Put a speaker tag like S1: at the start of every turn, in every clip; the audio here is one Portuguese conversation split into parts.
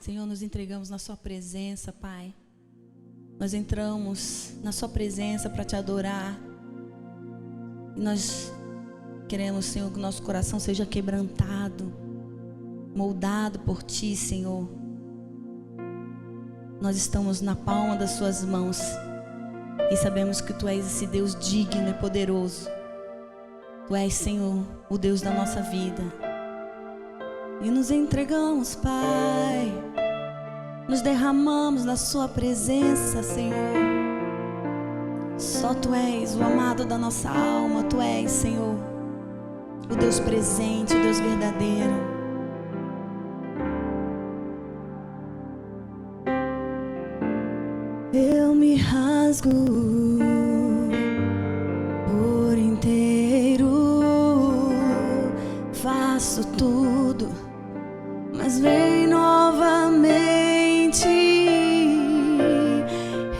S1: Senhor, nos entregamos na sua presença, Pai. Nós entramos na sua presença para te adorar. E nós queremos, Senhor, que o nosso coração seja quebrantado, moldado por ti, Senhor. Nós estamos na palma das suas mãos e sabemos que tu és esse Deus digno e poderoso. Tu és, Senhor, o Deus da nossa vida. E nos entregamos, Pai. Nos derramamos na sua presença, Senhor. Só tu és o amado da nossa alma. Tu és, Senhor, o Deus presente, o Deus verdadeiro. Eu me rasgo por inteiro, faço tudo, mas vem novamente.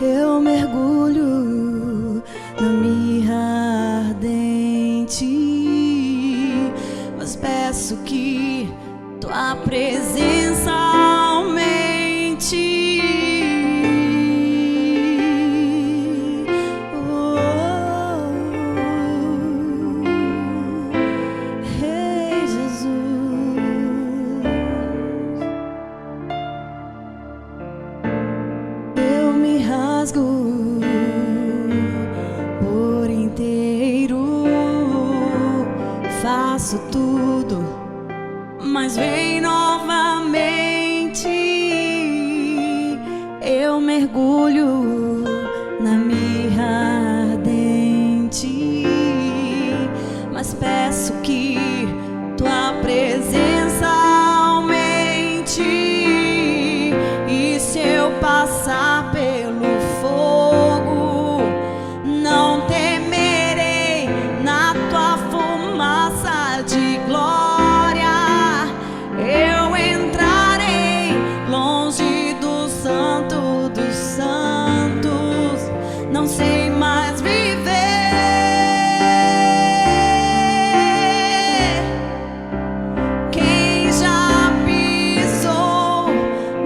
S1: Eu mergulho na mirra ardente, mas peço que tua presença aumente. Por inteiro, faço tudo, mas vem novamente. Eu mergulho na mirra ardente, mas peço que tua presença aumente. E se eu passar pelo fogo, não temerei, na tua fumaça de glória eu entrarei longe do santo dos santos. Não sei mais viver. Quem já pisou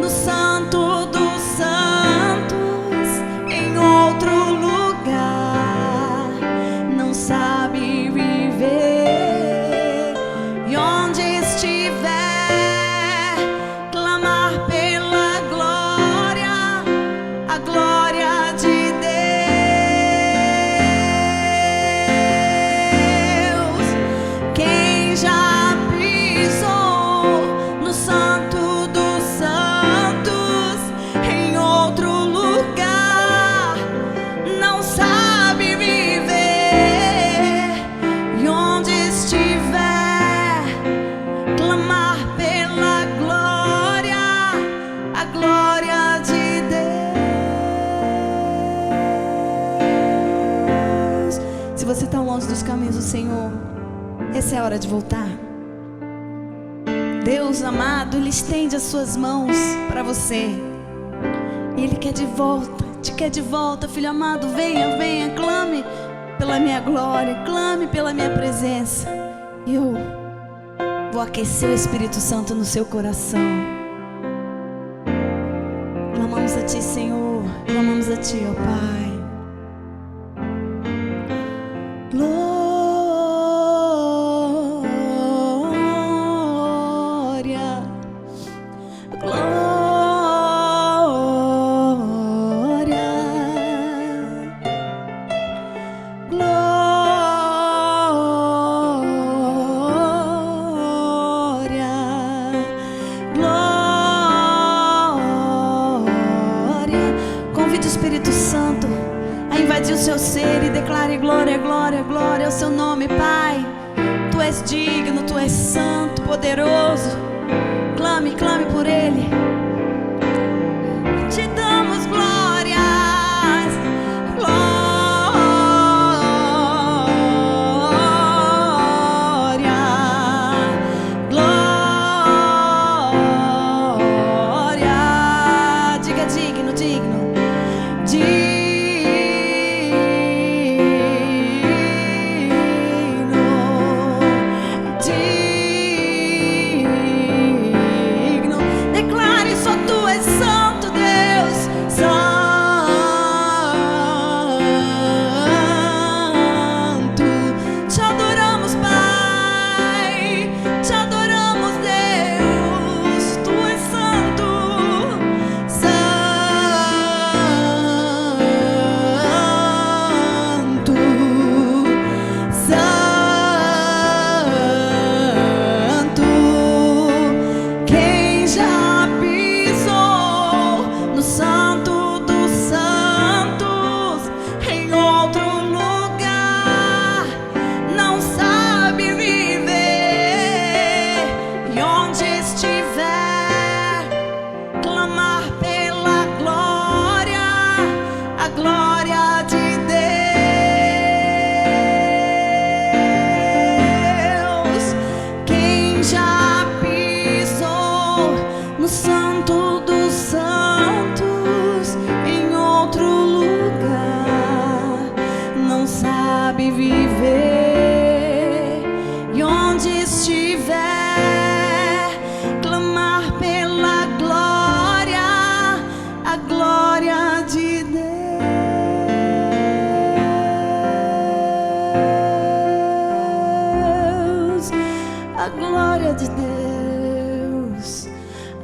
S1: no santo dos santos em outro lugar não sabe viver. E onde estiver, clamar pela glória, a glória de Deus. Quem já pisou no santo dos santos em outro lugar não sabe viver. E onde estiver, clamar pela glória, a glória de Deus. Se você está longe dos caminhos do Senhor, essa é a hora de voltar. Deus amado, Ele estende as suas mãos para você. E Ele quer de volta, te quer de volta, filho amado. Venha, venha, clame pela minha glória, clame pela minha presença. E eu vou aquecer o Espírito Santo no seu coração. Clamamos a ti, Senhor, clamamos a ti, ó Pai. Glória, glória, glória, glória. Convide o Espírito Santo a invadir o seu ser e declare glória, glória, glória ao seu nome, Pai. Tu és digno, tu és santo, poderoso. Clame, clame por Ele. Te damos glórias, glória, glória. Diga digno, digno, digno. Digno.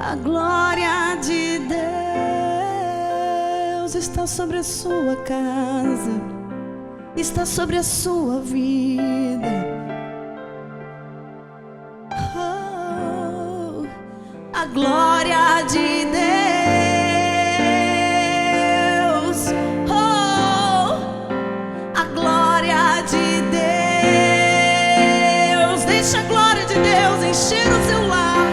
S1: A glória de Deus está sobre a sua casa, está sobre a sua vida. Oh, a glória de Deus, oh, a glória de Deus. Deixa a glória de Deus encher o seu lar.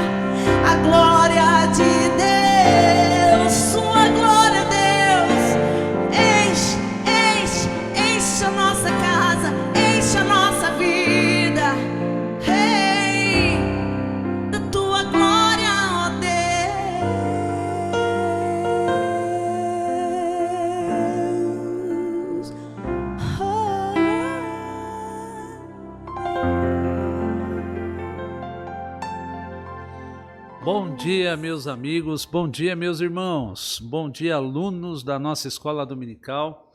S1: A glória de Deus, sua glória, Deus, enche, enche, enche a nossa casa, enche a nossa vida, hey, da tua glória, ó Deus.
S2: Bom dia, meus amigos, bom dia, meus irmãos, bom dia, alunos da nossa escola dominical.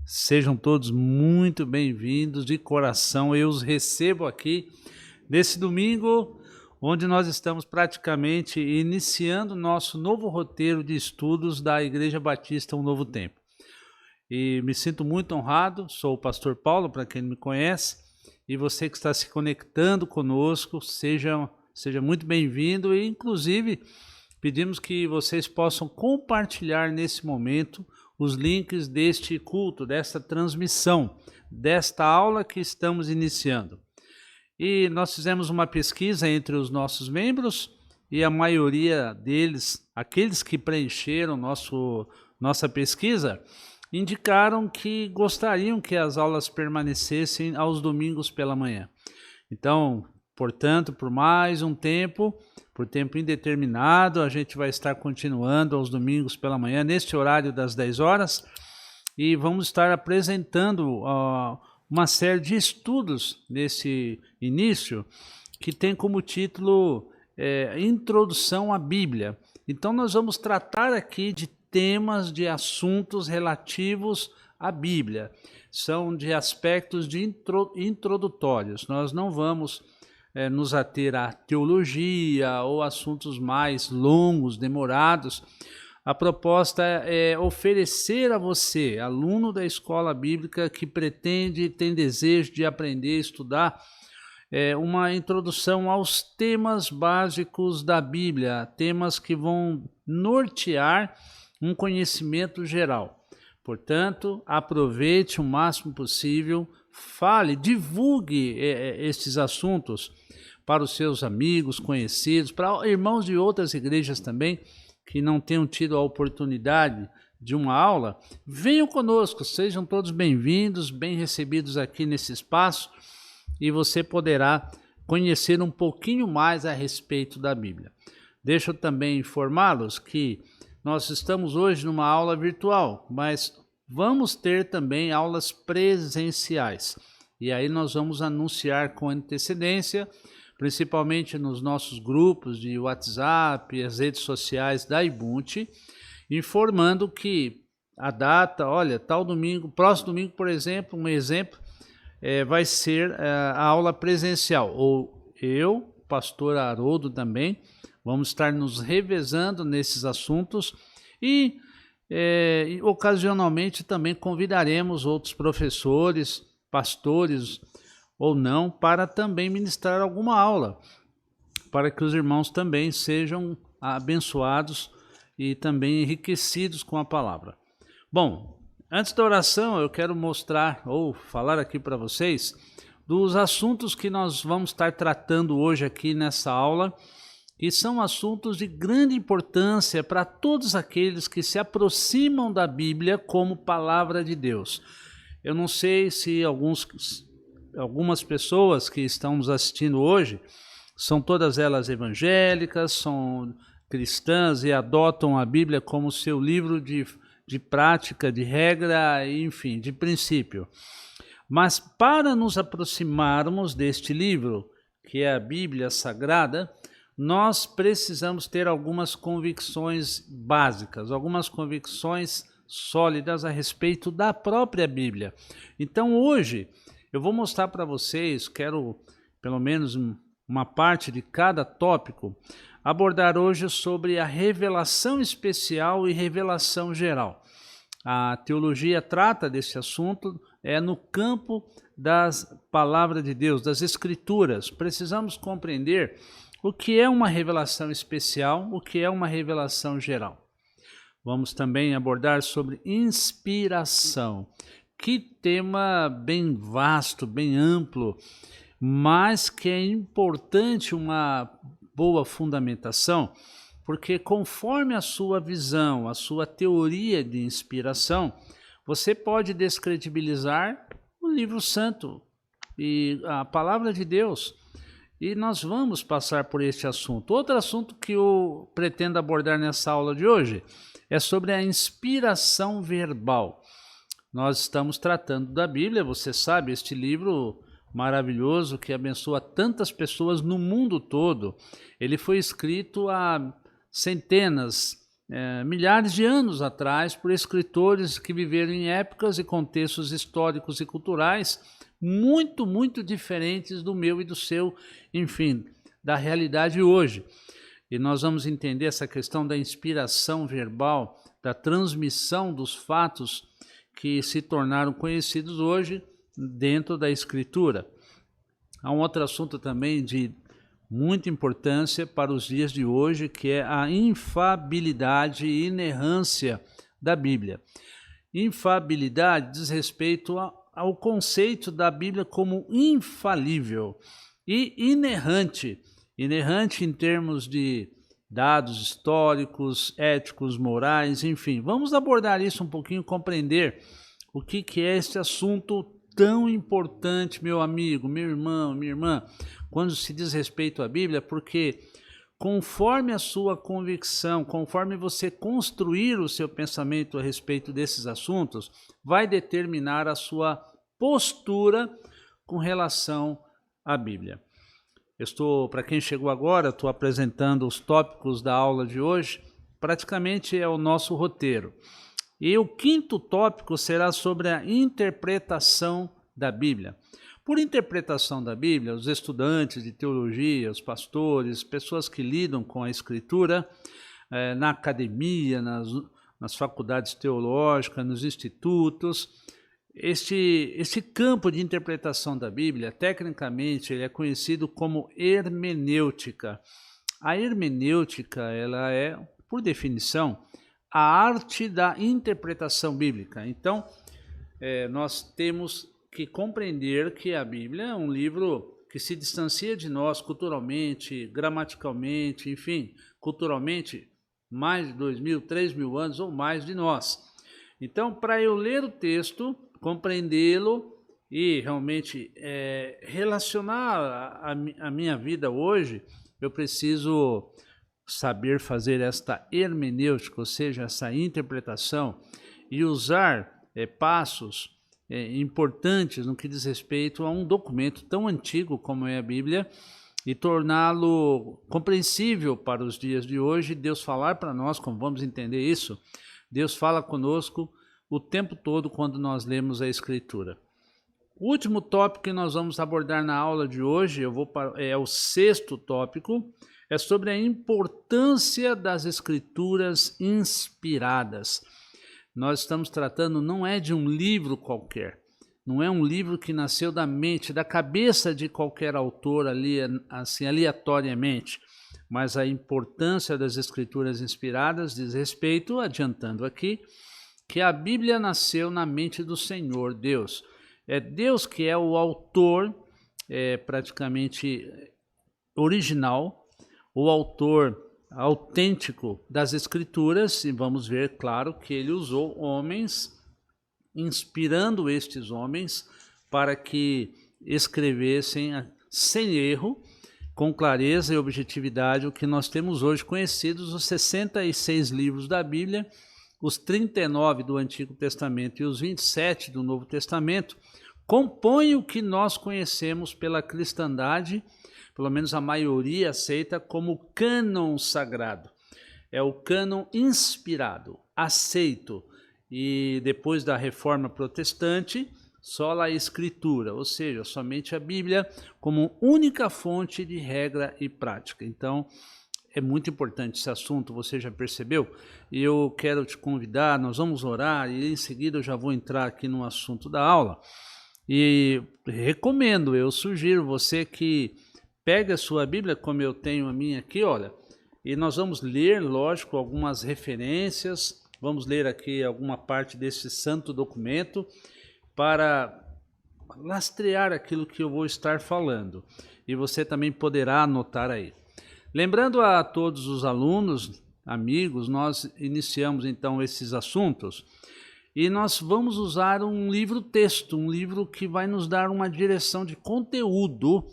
S2: Sejam todos muito bem-vindos de coração. Eu os recebo aqui nesse domingo, onde nós estamos praticamente iniciando nosso novo roteiro de estudos da Igreja Batista Um Novo Tempo. E me sinto muito honrado, sou o pastor Paulo, para quem não me conhece, e você que está se conectando conosco, seja muito bem-vindo e, inclusive, pedimos que vocês possam compartilhar nesse momento os links deste culto, desta transmissão, desta aula que estamos iniciando. E nós fizemos uma pesquisa entre os nossos membros e a maioria deles, aqueles que preencheram nossa pesquisa, indicaram que gostariam que as aulas permanecessem aos domingos pela manhã. Então, portanto, por mais um tempo, por tempo indeterminado, a gente vai estar continuando aos domingos pela manhã, neste horário das 10 horas, e vamos estar apresentando uma série de estudos nesse início, que tem como título Introdução à Bíblia. Então, nós vamos tratar aqui de temas, de assuntos relativos à Bíblia. São de aspectos introdutórios. Nós não vamos nos ater à teologia ou assuntos mais longos, demorados. A proposta é oferecer a você, aluno da escola bíblica que pretende, tem desejo de aprender, estudar, uma introdução aos temas básicos da Bíblia, temas que vão nortear um conhecimento geral. Portanto, aproveite o máximo possível, fale, divulgue estes assuntos para os seus amigos, conhecidos, para irmãos de outras igrejas também, que não tenham tido a oportunidade de uma aula. Venham conosco, sejam todos bem-vindos, bem recebidos aqui nesse espaço, e você poderá conhecer um pouquinho mais a respeito da Bíblia. Deixa eu também informá-los que nós estamos hoje numa aula virtual, mas vamos ter também aulas presenciais. E aí nós vamos anunciar com antecedência, principalmente nos nossos grupos de WhatsApp, as redes sociais da Ibunte, informando que a data, olha, tal domingo, próximo domingo, por exemplo, um exemplo, vai ser a aula presencial. Ou eu, pastor Haroldo também, vamos estar nos revezando nesses assuntos e ocasionalmente também convidaremos outros professores, pastores ou não, para também ministrar alguma aula, para que os irmãos também sejam abençoados e também enriquecidos com a palavra. Bom, antes da oração eu quero mostrar ou falar aqui para vocês dos assuntos que nós vamos estar tratando hoje aqui nessa aula, que são assuntos de grande importância para todos aqueles que se aproximam da Bíblia como palavra de Deus. Eu não sei se algumas pessoas que estão nos assistindo hoje, são todas elas evangélicas, são cristãs e adotam a Bíblia como seu livro de prática, de regra, enfim, de princípio. Mas para nos aproximarmos deste livro, que é a Bíblia Sagrada, nós precisamos ter algumas convicções básicas, algumas convicções sólidas a respeito da própria Bíblia. Então hoje eu vou mostrar para vocês, quero pelo menos uma parte de cada tópico, abordar hoje sobre a revelação especial e revelação geral. A teologia trata desse assunto no campo das palavras de Deus, das Escrituras. Precisamos compreender o que é uma revelação especial, o que é uma revelação geral. Vamos também abordar sobre inspiração. Que tema bem vasto, bem amplo, mas que é importante uma boa fundamentação, porque conforme a sua visão, a sua teoria de inspiração, você pode descredibilizar o livro santo e a palavra de Deus. E nós vamos passar por este assunto. Outro assunto que eu pretendo abordar nessa aula de hoje é sobre a inspiração verbal. Nós estamos tratando da Bíblia, você sabe, este livro maravilhoso que abençoa tantas pessoas no mundo todo. Ele foi escrito há centenas, milhares de anos atrás por escritores que viveram em épocas e contextos históricos e culturais muito diferentes do meu e do seu, enfim, da realidade hoje. E nós vamos entender essa questão da inspiração verbal, da transmissão dos fatos que se tornaram conhecidos hoje dentro da Escritura. Há um outro assunto também de muita importância para os dias de hoje, que é a infabilidade e inerrância da Bíblia. Infabilidade diz respeito ao conceito da Bíblia como infalível e inerrante. Inerrante em termos de dados históricos, éticos, morais, enfim. Vamos abordar isso um pouquinho, compreender o que é este assunto tão importante, meu amigo, meu irmão, minha irmã, quando se diz respeito à Bíblia, porque conforme a sua convicção, conforme você construir o seu pensamento a respeito desses assuntos, vai determinar a sua postura com relação à Bíblia. Para quem chegou agora, estou apresentando os tópicos da aula de hoje, praticamente é o nosso roteiro. E o quinto tópico será sobre a interpretação da Bíblia. Por interpretação da Bíblia, os estudantes de teologia, os pastores, pessoas que lidam com a Escritura, na academia, nas faculdades teológicas, nos institutos, este campo de interpretação da Bíblia, tecnicamente, ele é conhecido como hermenêutica. A hermenêutica, ela é, por definição, a arte da interpretação bíblica. Então, nós temos que compreender que a Bíblia é um livro que se distancia de nós culturalmente, gramaticalmente, enfim, culturalmente, mais de 2.000, 3.000 anos ou mais de nós. Então, para eu ler o texto, compreendê-lo e realmente relacionar a minha vida hoje, eu preciso saber fazer esta hermenêutica, ou seja, essa interpretação, e usar passos importantes no que diz respeito a um documento tão antigo como é a Bíblia e torná-lo compreensível para os dias de hoje. Deus falar para nós, como vamos entender isso? Deus fala conosco o tempo todo quando nós lemos a Escritura. O último tópico que nós vamos abordar na aula de hoje, é o sexto tópico, é sobre a importância das Escrituras inspiradas. Nós estamos tratando, não é de um livro qualquer, não é um livro que nasceu da mente, da cabeça de qualquer autor ali, assim, aleatoriamente, mas a importância das Escrituras inspiradas diz respeito, adiantando aqui, que a Bíblia nasceu na mente do Senhor Deus. É Deus que é o autor praticamente original, o autor autêntico das Escrituras, e vamos ver, claro, que ele usou homens, inspirando estes homens para que escrevessem sem erro, com clareza e objetividade, o que nós temos hoje conhecidos, os 66 livros da Bíblia, os 39 do Antigo Testamento e os 27 do Novo Testamento, compõem o que nós conhecemos pela cristandade, pelo menos a maioria aceita como cânon sagrado. É o cânon inspirado, aceito. E depois da Reforma Protestante, só a Escritura, ou seja, somente a Bíblia como única fonte de regra e prática. Então, é muito importante esse assunto, você já percebeu? E eu quero te convidar, nós vamos orar e em seguida eu já vou entrar aqui no assunto da aula. E recomendo, eu sugiro você que pegue a sua Bíblia, como eu tenho a minha aqui, olha, e nós vamos ler, lógico, algumas referências, vamos ler aqui alguma parte desse santo documento para lastrear aquilo que eu vou estar falando. E você também poderá anotar aí. Lembrando a todos os alunos, amigos, nós iniciamos então esses assuntos e nós vamos usar um livro-texto, um livro que vai nos dar uma direção de conteúdo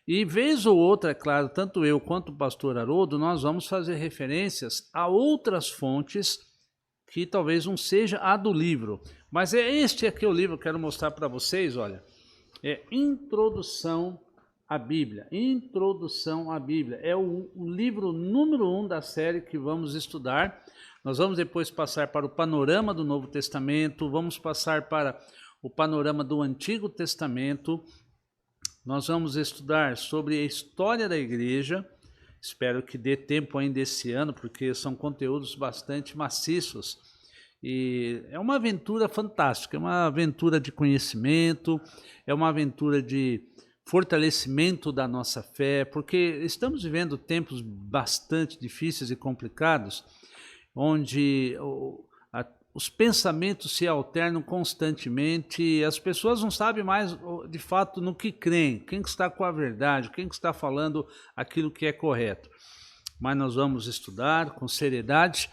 S2: e vez ou outra, é claro, tanto eu quanto o pastor Haroldo, nós vamos fazer referências a outras fontes que talvez não seja a do livro, mas este aqui é o livro que eu quero mostrar para vocês, olha, é Introdução à Bíblia. Introdução à Bíblia. É o livro número 1 da série que vamos estudar. Nós vamos depois passar para o panorama do Novo Testamento, vamos passar para o panorama do Antigo Testamento. Nós vamos estudar sobre a história da igreja. Espero que dê tempo ainda esse ano, porque são conteúdos bastante maciços. E é uma aventura fantástica, é uma aventura de conhecimento, é uma aventura de fortalecimento da nossa fé, porque estamos vivendo tempos bastante difíceis e complicados, onde os pensamentos se alternam constantemente e as pessoas não sabem mais de fato no que creem, quem está com a verdade, quem está falando aquilo que é correto. Mas nós vamos estudar com seriedade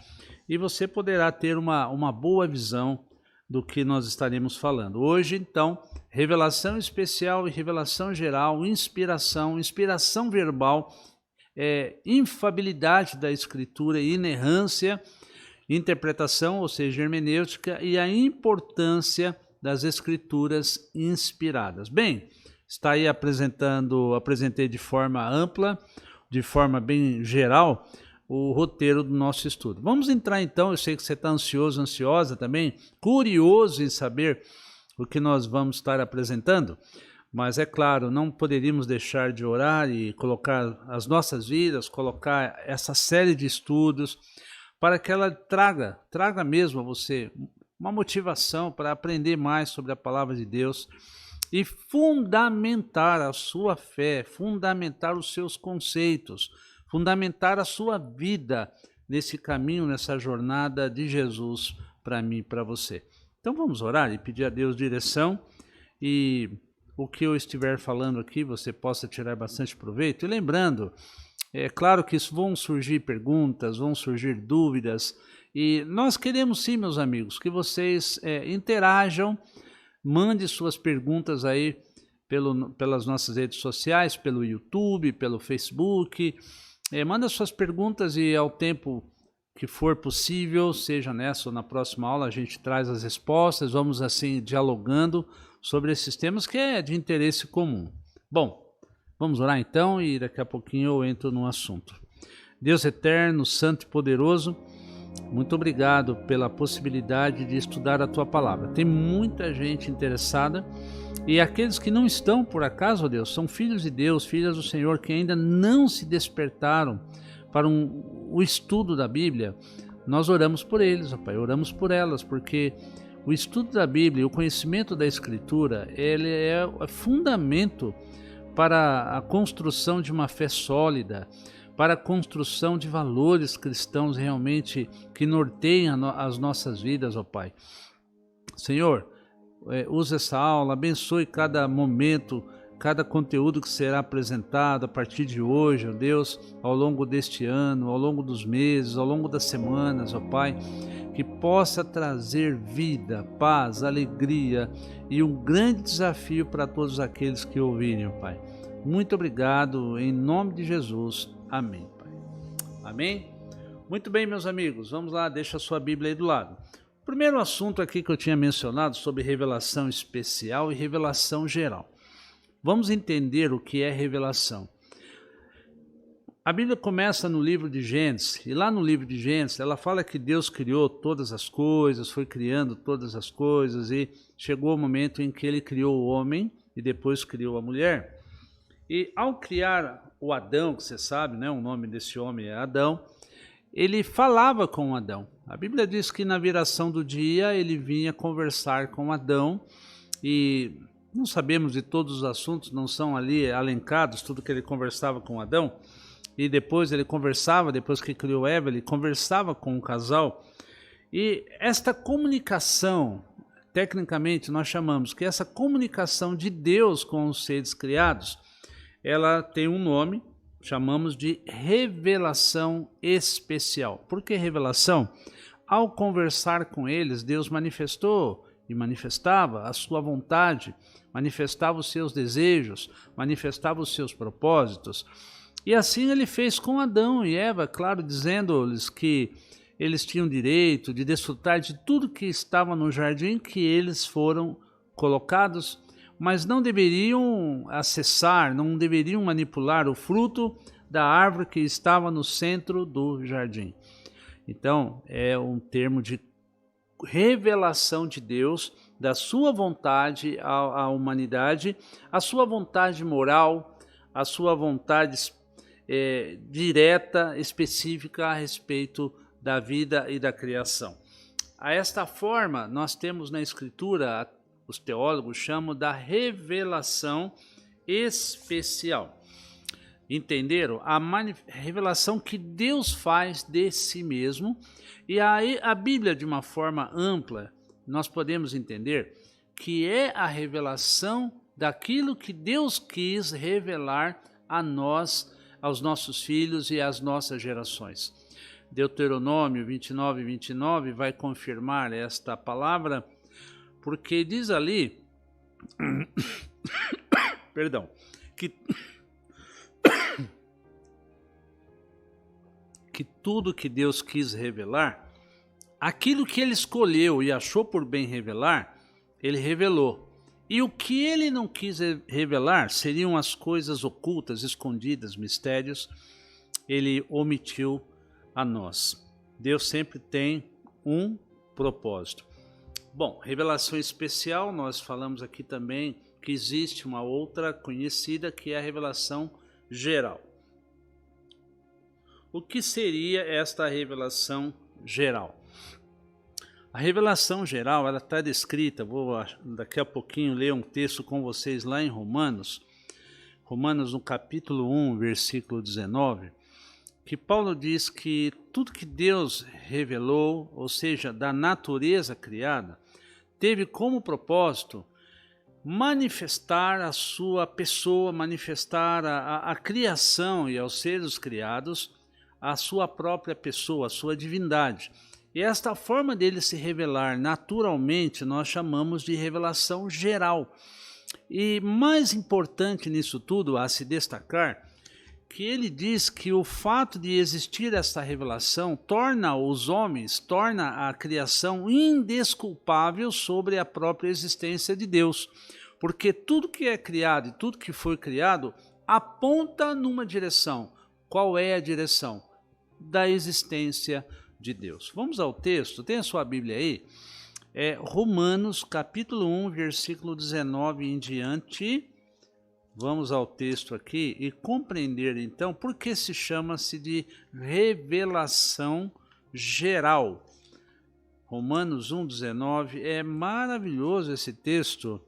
S2: e você poderá ter uma boa visão do que nós estaremos falando. Hoje, então, revelação especial e revelação geral, inspiração verbal, infabilidade da Escritura, inerrância, interpretação, ou seja, hermenêutica, e a importância das Escrituras inspiradas. Bem, está aí apresentei de forma ampla, de forma bem geral, o roteiro do nosso estudo. Vamos entrar então, eu sei que você está ansioso, ansiosa também, curioso em saber o que nós vamos estar apresentando, mas é claro, não poderíamos deixar de orar e colocar as nossas vidas, colocar essa série de estudos para que ela traga mesmo a você uma motivação para aprender mais sobre a palavra de Deus e fundamentar a sua fé, fundamentar os seus conceitos, fundamentar a sua vida nesse caminho, nessa jornada de Jesus para mim e para você. Então vamos orar e pedir a Deus direção e o que eu estiver falando aqui você possa tirar bastante proveito. E lembrando, é claro que vão surgir perguntas, vão surgir dúvidas e nós queremos sim, meus amigos, que vocês interajam, mande suas perguntas aí pelas nossas redes sociais, pelo YouTube, pelo Facebook. Manda suas perguntas e ao tempo que for possível, seja nessa ou na próxima aula, a gente traz as respostas, vamos assim dialogando sobre esses temas que é de interesse comum. Bom, vamos orar então e daqui a pouquinho eu entro no assunto. Deus eterno, santo e poderoso, muito obrigado pela possibilidade de estudar a Tua Palavra. Tem muita gente interessada e aqueles que não estão, por acaso, ó Deus, são filhos de Deus, filhas do Senhor, que ainda não se despertaram para o estudo da Bíblia. Nós oramos por eles, ó Pai, oramos por elas, porque o estudo da Bíblia, o conhecimento da Escritura, ele é fundamento para a construção de uma fé sólida, para a construção de valores cristãos realmente que norteiam as nossas vidas, ó Pai. Senhor, use essa aula, abençoe cada momento, cada conteúdo que será apresentado a partir de hoje, ó Deus, ao longo deste ano, ao longo dos meses, ao longo das semanas, ó Pai, que possa trazer vida, paz, alegria e um grande desafio para todos aqueles que ouvirem, ó Pai. Muito obrigado, em nome de Jesus. Amém, Pai. Amém? Muito bem, meus amigos, vamos lá, deixa a sua Bíblia aí do lado. O primeiro assunto aqui que eu tinha mencionado sobre revelação especial e revelação geral. Vamos entender o que é revelação. A Bíblia começa no livro de Gênesis, e lá no livro de Gênesis ela fala que Deus criou todas as coisas, foi criando todas as coisas e chegou o momento em que ele criou o homem e depois criou a mulher. E ao criar o Adão, que você sabe, né? O nome desse homem é Adão. Ele falava com Adão. A Bíblia diz que na viração do dia ele vinha conversar com Adão e não sabemos de todos os assuntos, não são ali elencados, tudo que ele conversava com Adão. E depois ele conversava, depois que criou Eva, ele conversava com o casal. E esta comunicação, tecnicamente nós chamamos que essa comunicação de Deus com os seres criados, ela tem um nome, chamamos de revelação especial. Por que revelação? Ao conversar com eles, Deus manifestou e manifestava a sua vontade, manifestava os seus desejos, manifestava os seus propósitos. E assim ele fez com Adão e Eva, claro, dizendo-lhes que eles tinham direito de desfrutar de tudo que estava no jardim que eles foram colocados, mas não deveriam acessar, não deveriam manipular o fruto da árvore que estava no centro do jardim. Então, é um termo de revelação de Deus, da sua vontade à humanidade, a sua vontade moral, a sua vontade direta, específica a respeito da vida e da criação. A esta forma, nós temos na Escritura, os teólogos chamam da revelação especial. Entenderam? A revelação que Deus faz de si mesmo. E aí a Bíblia, de uma forma ampla, nós podemos entender que é a revelação daquilo que Deus quis revelar a nós, aos nossos filhos e às nossas gerações. Deuteronômio 29:29 vai confirmar esta palavra, porque diz ali, perdão, que tudo que Deus quis revelar, aquilo que ele escolheu e achou por bem revelar, ele revelou. E o que ele não quis revelar seriam as coisas ocultas, escondidas, mistérios, ele omitiu a nós. Deus sempre tem um propósito. Bom, revelação especial, nós falamos aqui também que existe uma outra conhecida que é a revelação geral. O que seria esta revelação geral? A revelação geral, ela está descrita, vou daqui a pouquinho ler um texto com vocês lá em Romanos no capítulo 1, versículo 19, que Paulo diz que tudo que Deus revelou, ou seja, da natureza criada, teve como propósito manifestar a sua pessoa, manifestar a criação e aos seres criados a sua própria pessoa, a sua divindade. E esta forma dele se revelar naturalmente nós chamamos de revelação geral. E mais importante nisso tudo, a se destacar, que ele diz que o fato de existir esta revelação torna os homens, torna a criação indesculpável sobre a própria existência de Deus. Porque tudo que é criado e tudo que foi criado aponta numa direção. Qual é a direção? Da existência de Deus. Vamos ao texto, tem a sua Bíblia aí? Romanos capítulo 1, versículo 19 em diante. Vamos ao texto aqui e compreender então por que se chama-se de revelação geral. Romanos 1,19, é maravilhoso esse texto.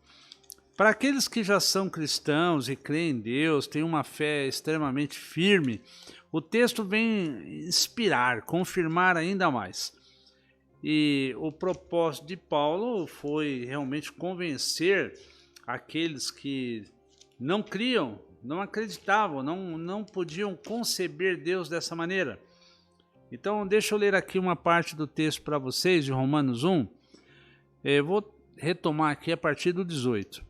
S2: Para aqueles que já são cristãos e creem em Deus, têm uma fé extremamente firme, o texto vem inspirar, confirmar ainda mais. E o propósito de Paulo foi realmente convencer aqueles que não criam, não acreditavam, não podiam conceber Deus dessa maneira. Então, deixa eu ler aqui uma parte do texto para vocês, de Romanos 1. Eu vou retomar aqui a partir do 18.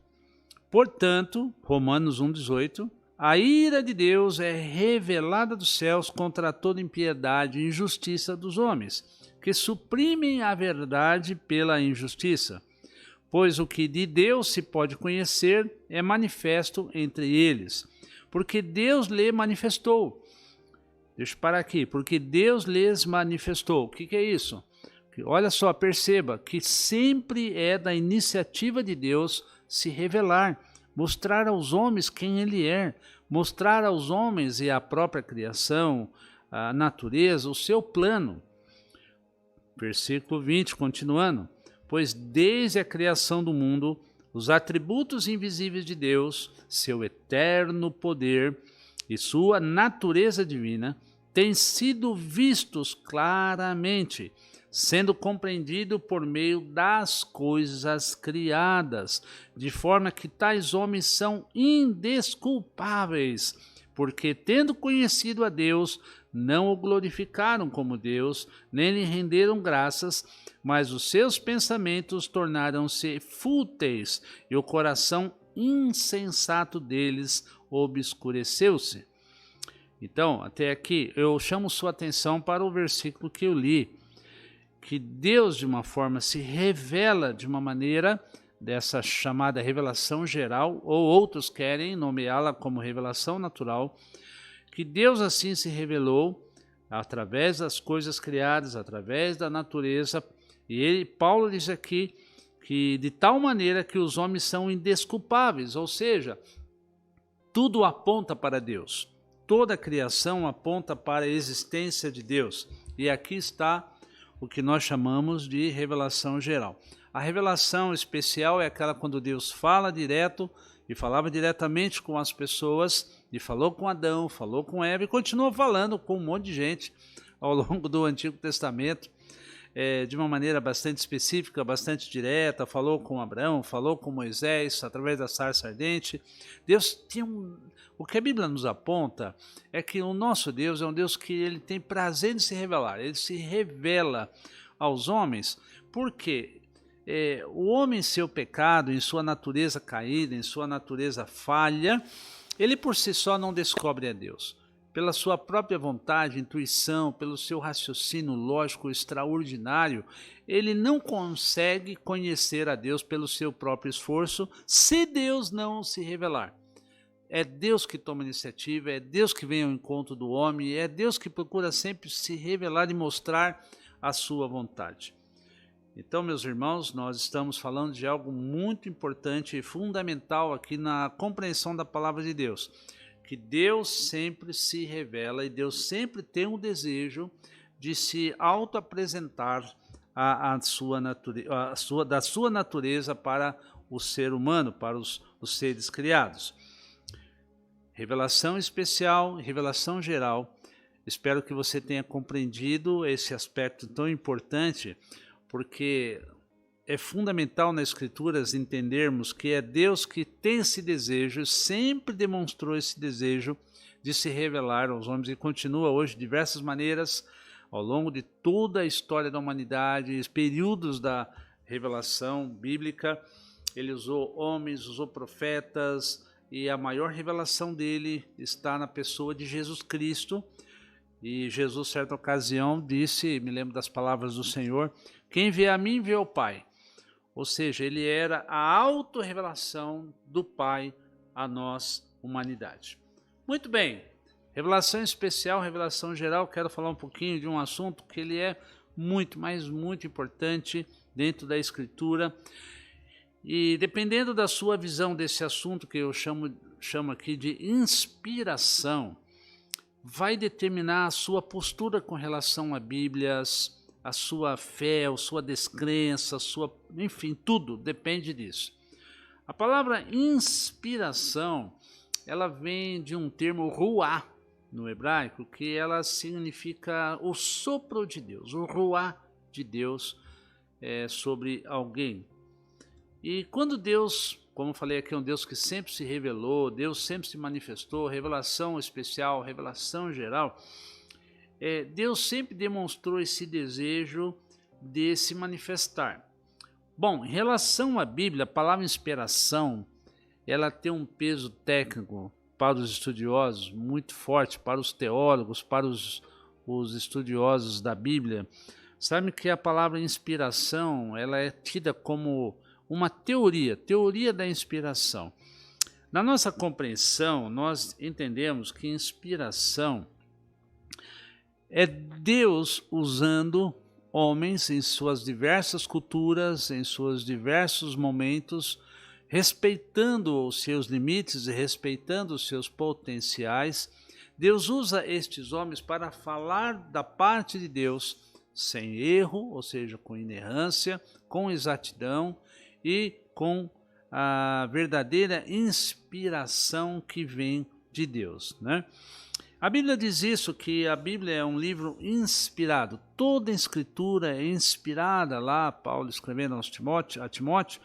S2: Portanto, Romanos 1,18, a ira de Deus é revelada dos céus contra toda impiedade e injustiça dos homens, que suprimem a verdade pela injustiça. Pois o que de Deus se pode conhecer é manifesto entre eles, porque Deus lhe manifestou. Deixa eu parar aqui, porque Deus lhes manifestou. O que é isso? Olha só, perceba que sempre é da iniciativa de Deus se revelar, mostrar aos homens quem Ele é, mostrar aos homens e à própria criação, à natureza, o seu plano. Versículo 20, continuando. Pois desde a criação do mundo, os atributos invisíveis de Deus, seu eterno poder e sua natureza divina, têm sido vistos claramente, sendo compreendido por meio das coisas criadas, de forma que tais homens são indesculpáveis, porque tendo conhecido a Deus, não o glorificaram como Deus, nem lhe renderam graças, mas os seus pensamentos tornaram-se fúteis, e o coração insensato deles obscureceu-se. Então, até aqui, eu chamo sua atenção para o versículo que eu li, que Deus, de uma forma, se revela de uma maneira, dessa chamada revelação geral, ou outros querem nomeá-la como revelação natural, que Deus assim se revelou através das coisas criadas, através da natureza, e Paulo diz aqui que de tal maneira que os homens são indesculpáveis, ou seja, tudo aponta para Deus, toda a criação aponta para a existência de Deus, e aqui está o que nós chamamos de revelação geral. A revelação especial é aquela quando Deus fala direto, e falava diretamente com as pessoas, e falou com Adão, falou com Eva, e continua falando com um monte de gente ao longo do Antigo Testamento, de uma maneira bastante específica, bastante direta. Falou com Abraão, falou com Moisés, através da sarça ardente. Deus tinha o que a Bíblia nos aponta é que o nosso Deus é um Deus que ele tem prazer em se revelar, ele se revela aos homens, porque o homem em seu pecado, em sua natureza caída, em sua natureza falha, ele por si só não descobre a Deus. Pela sua própria vontade, intuição, pelo seu raciocínio lógico extraordinário, ele não consegue conhecer a Deus pelo seu próprio esforço, se Deus não se revelar. É Deus que toma iniciativa, é Deus que vem ao encontro do homem, é Deus que procura sempre se revelar e mostrar a sua vontade. Então, meus irmãos, nós estamos falando de algo muito importante e fundamental aqui na compreensão da palavra de Deus, que Deus sempre se revela e Deus sempre tem um desejo de se auto-apresentar da sua natureza para o ser humano, para os seres criados. Revelação especial, revelação geral. Espero que você tenha compreendido esse aspecto tão importante, porque é fundamental nas Escrituras entendermos que é Deus que tem esse desejo, sempre demonstrou esse desejo de se revelar aos homens e continua hoje de diversas maneiras ao longo de toda a história da humanidade, os períodos da revelação bíblica. Ele usou homens, usou profetas, e a maior revelação dele está na pessoa de Jesus Cristo. E Jesus, certa ocasião, disse, me lembro das palavras do Senhor, quem vê a mim vê o Pai. Ou seja, ele era a autorrevelação do Pai a nós, humanidade. Muito bem, revelação especial, revelação geral, quero falar um pouquinho de um assunto que ele é muito, mas muito importante dentro da Escritura. E dependendo da sua visão desse assunto, que eu chamo aqui de inspiração, vai determinar a sua postura com relação a Bíblias, a sua fé, a sua descrença, enfim, tudo depende disso. A palavra inspiração, ela vem de um termo ruá no hebraico, que ela significa o sopro de Deus, o ruá de Deus sobre alguém. E quando Deus, como eu falei aqui, é um Deus que sempre se revelou, Deus sempre se manifestou, revelação especial, revelação geral, Deus sempre demonstrou esse desejo de se manifestar. Bom, em relação à Bíblia, a palavra inspiração, ela tem um peso técnico para os estudiosos muito forte, para os teólogos, para os estudiosos da Bíblia. Sabe que a palavra inspiração, ela é tida como uma teoria da inspiração. Na nossa compreensão, nós entendemos que inspiração é Deus usando homens em suas diversas culturas, em seus diversos momentos, respeitando os seus limites e respeitando os seus potenciais, Deus usa estes homens para falar da parte de Deus sem erro, ou seja, com inerrância, com exatidão e com a verdadeira inspiração que vem de Deus, né? A Bíblia diz isso, que a Bíblia é um livro inspirado. Toda a escritura é inspirada, lá Paulo escrevendo a Timóteo,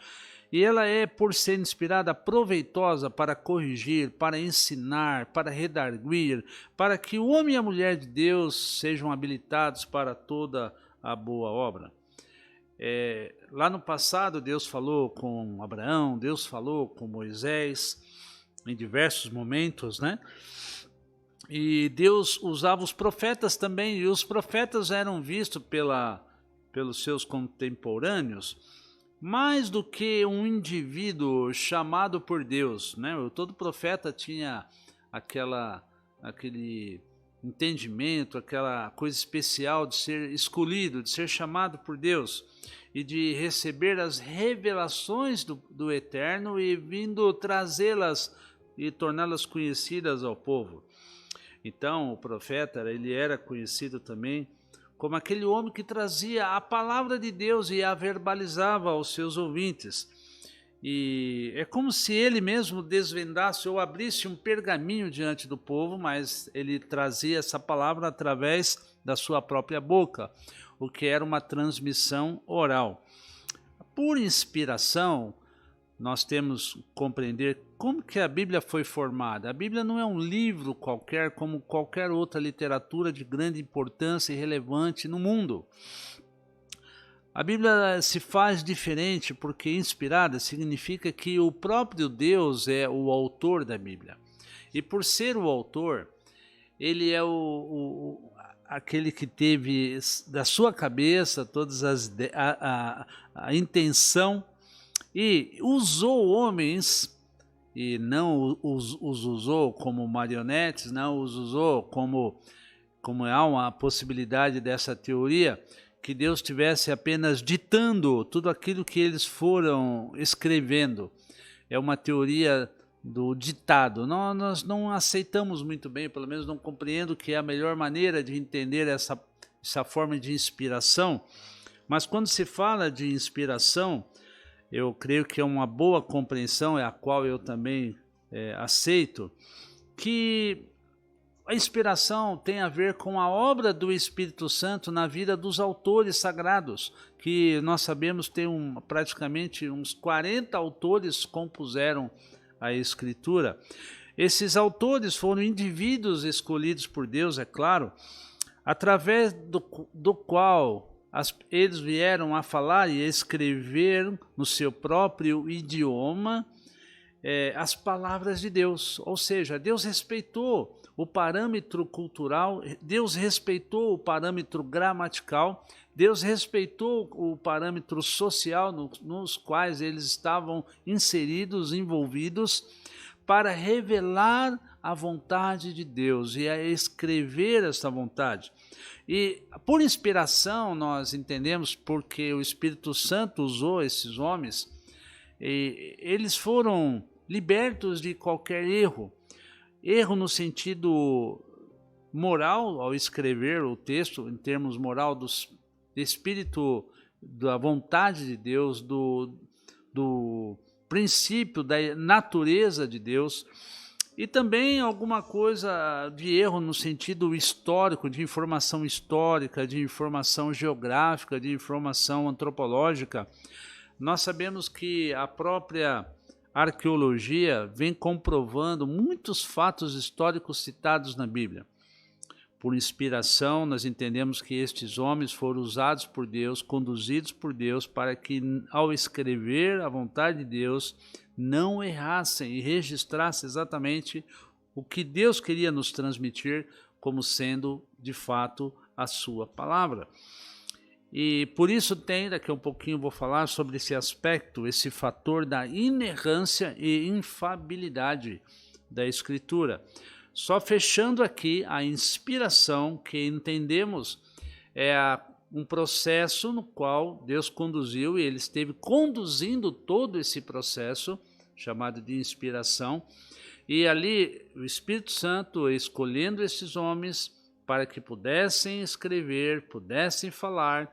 S2: e ela é, por ser inspirada, proveitosa para corrigir, para ensinar, para redarguir, para que o homem e a mulher de Deus sejam habilitados para toda a boa obra. Lá no passado, Deus falou com Abraão, Deus falou com Moisés, em diversos momentos, né? E Deus usava os profetas também, e os profetas eram vistos pelos seus contemporâneos mais do que um indivíduo chamado por Deus, né? Todo profeta tinha aquele entendimento, aquela coisa especial de ser escolhido, de ser chamado por Deus e de receber as revelações do Eterno e vindo trazê-las e torná-las conhecidas ao povo. Então, o profeta, ele era conhecido também como aquele homem que trazia a palavra de Deus e a verbalizava aos seus ouvintes. E é como se ele mesmo desvendasse ou abrisse um pergaminho diante do povo, mas ele trazia essa palavra através da sua própria boca, o que era uma transmissão oral. Por inspiração, nós temos que compreender como que a Bíblia foi formada. A Bíblia não é um livro qualquer, como qualquer outra literatura de grande importância e relevante no mundo. A Bíblia se faz diferente porque inspirada significa que o próprio Deus é o autor da Bíblia. E por ser o autor, ele é aquele que teve da sua cabeça todas a intenção e usou homens, e não os usou como marionetes, não os usou como há uma possibilidade dessa teoria, que Deus estivesse apenas ditando tudo aquilo que eles foram escrevendo. É uma teoria do ditado. Nós não aceitamos muito bem, pelo menos não compreendo que é a melhor maneira de entender essa forma de inspiração. Mas quando se fala de inspiração, eu creio que é uma boa compreensão, é a qual eu também aceito, que a inspiração tem a ver com a obra do Espírito Santo na vida dos autores sagrados, que nós sabemos tem praticamente uns 40 autores compuseram a Escritura. Esses autores foram indivíduos escolhidos por Deus, é claro, através do qual eles vieram a falar e a escrever no seu próprio idioma as palavras de Deus. Ou seja, Deus respeitou o parâmetro cultural, Deus respeitou o parâmetro gramatical, Deus respeitou o parâmetro social nos quais eles estavam inseridos, envolvidos, para revelar a vontade de Deus e a escrever essa vontade. E por inspiração nós entendemos porque o Espírito Santo usou esses homens, e eles foram libertos de qualquer erro no sentido moral ao escrever o texto, em termos moral do espírito, da vontade de Deus, do princípio, da natureza de Deus, e também alguma coisa de erro no sentido histórico, de informação histórica, de informação geográfica, de informação antropológica. Nós sabemos que a própria arqueologia vem comprovando muitos fatos históricos citados na Bíblia. Por inspiração, nós entendemos que estes homens foram usados por Deus, conduzidos por Deus, para que, ao escrever a vontade de Deus, não errassem e registrassem exatamente o que Deus queria nos transmitir como sendo, de fato, a sua palavra. E por isso daqui a um pouquinho vou falar sobre esse aspecto, esse fator da inerrância e infalibilidade da Escritura. Só fechando aqui, a inspiração, que entendemos, é um processo no qual Deus conduziu, e Ele esteve conduzindo todo esse processo chamado de inspiração. E ali o Espírito Santo escolhendo esses homens para que pudessem escrever, pudessem falar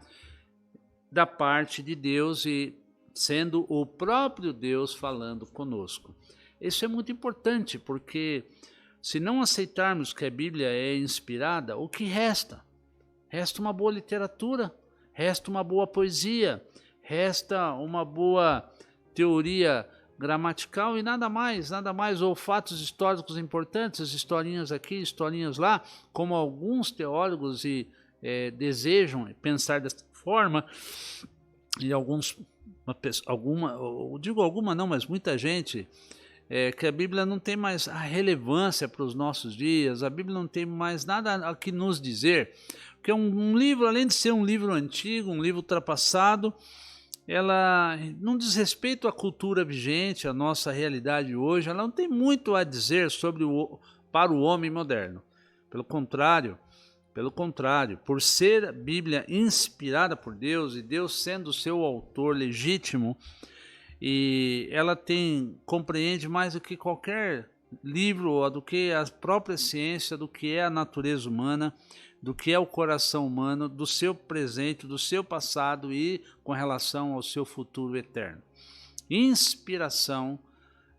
S2: da parte de Deus e sendo o próprio Deus falando conosco. Isso é muito importante, porque se não aceitarmos que a Bíblia é inspirada, o que resta? Resta uma boa literatura, resta uma boa poesia, resta uma boa teoria gramatical e nada mais, ou fatos históricos importantes, historinhas aqui, historinhas lá, como alguns teólogos desejam pensar dessa forma, e mas muita gente, que a Bíblia não tem mais a relevância para os nossos dias, a Bíblia não tem mais nada a que nos dizer, porque um livro, além de ser um livro antigo, um livro ultrapassado, ela não diz respeito à cultura vigente, à nossa realidade hoje, ela não tem muito a dizer para o homem moderno. Pelo contrário, por ser a Bíblia inspirada por Deus e Deus sendo o seu autor legítimo, e ela compreende mais do que qualquer livro, do que a própria ciência, do que é a natureza humana, do que é o coração humano, do seu presente, do seu passado e com relação ao seu futuro eterno. Inspiração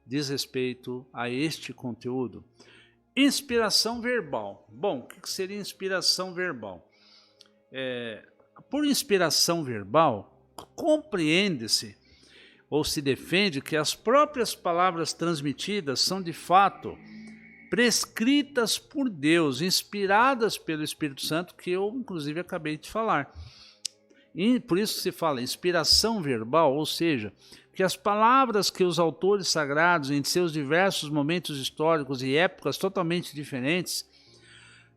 S2: diz respeito a este conteúdo. Inspiração verbal. Bom, o que seria inspiração verbal? Por inspiração verbal, compreende-se ou se defende que as próprias palavras transmitidas são de fato prescritas por Deus, inspiradas pelo Espírito Santo, que eu inclusive acabei de falar. E por isso se fala inspiração verbal, ou seja, que as palavras que os autores sagrados, em seus diversos momentos históricos e épocas totalmente diferentes,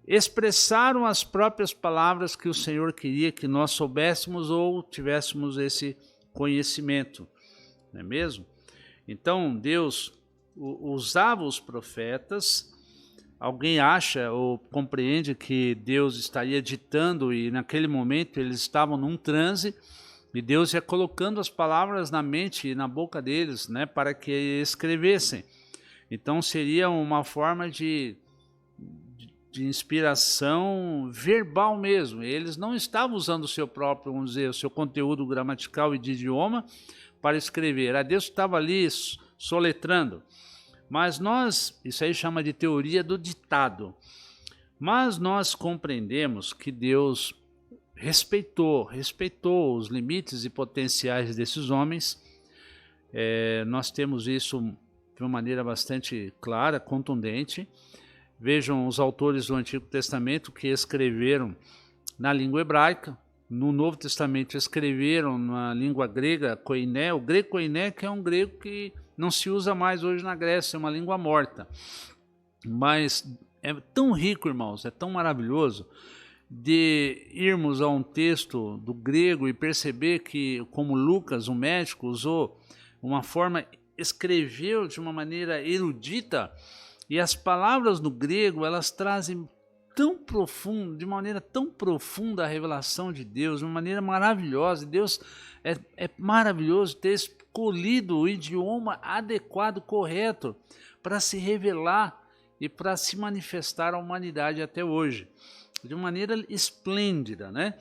S2: expressaram as próprias palavras que o Senhor queria que nós soubéssemos ou tivéssemos esse conhecimento, não é mesmo? Então Deus usava os profetas. Alguém acha ou compreende que Deus estaria ditando e naquele momento eles estavam num transe e Deus ia colocando as palavras na mente e na boca deles, né, para que escrevessem. Então seria uma forma de inspiração verbal mesmo. Eles não estavam usando o seu próprio, vamos dizer, o seu conteúdo gramatical e de idioma para escrever. A Deus estava ali soletrando. Mas isso aí chama de teoria do ditado. Mas nós compreendemos que Deus respeitou os limites e potenciais desses homens. Nós temos isso de uma maneira bastante clara, contundente. Vejam os autores do Antigo Testamento que escreveram na língua hebraica. No Novo Testamento escreveram na língua grega, koiné, o grego koiné, que é um grego que não se usa mais hoje na Grécia, é uma língua morta. Mas é tão rico, irmãos, é tão maravilhoso de irmos a um texto do grego e perceber que, como Lucas, um médico, usou uma forma, escreveu de uma maneira erudita, e as palavras no grego, elas trazem de uma maneira tão profunda a revelação de Deus, de uma maneira maravilhosa. Deus é maravilhoso ter escolhido o idioma adequado, correto, para se revelar e para se manifestar à humanidade até hoje, de uma maneira esplêndida, né?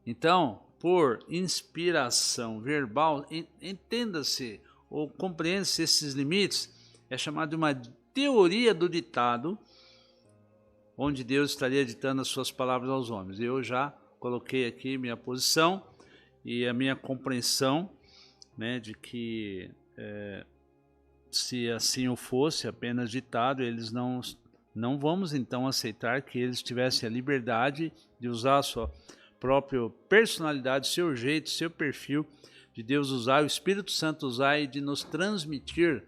S2: Então, por inspiração verbal, entenda-se ou compreende-se esses limites, é chamado de uma teoria do ditado, onde Deus estaria ditando as suas palavras aos homens. Eu já coloquei aqui minha posição e a minha compreensão, né, de que se assim o fosse, apenas ditado, eles não vamos então aceitar que eles tivessem a liberdade de usar a sua própria personalidade, seu jeito, seu perfil, de Deus usar, o Espírito Santo usar e de nos transmitir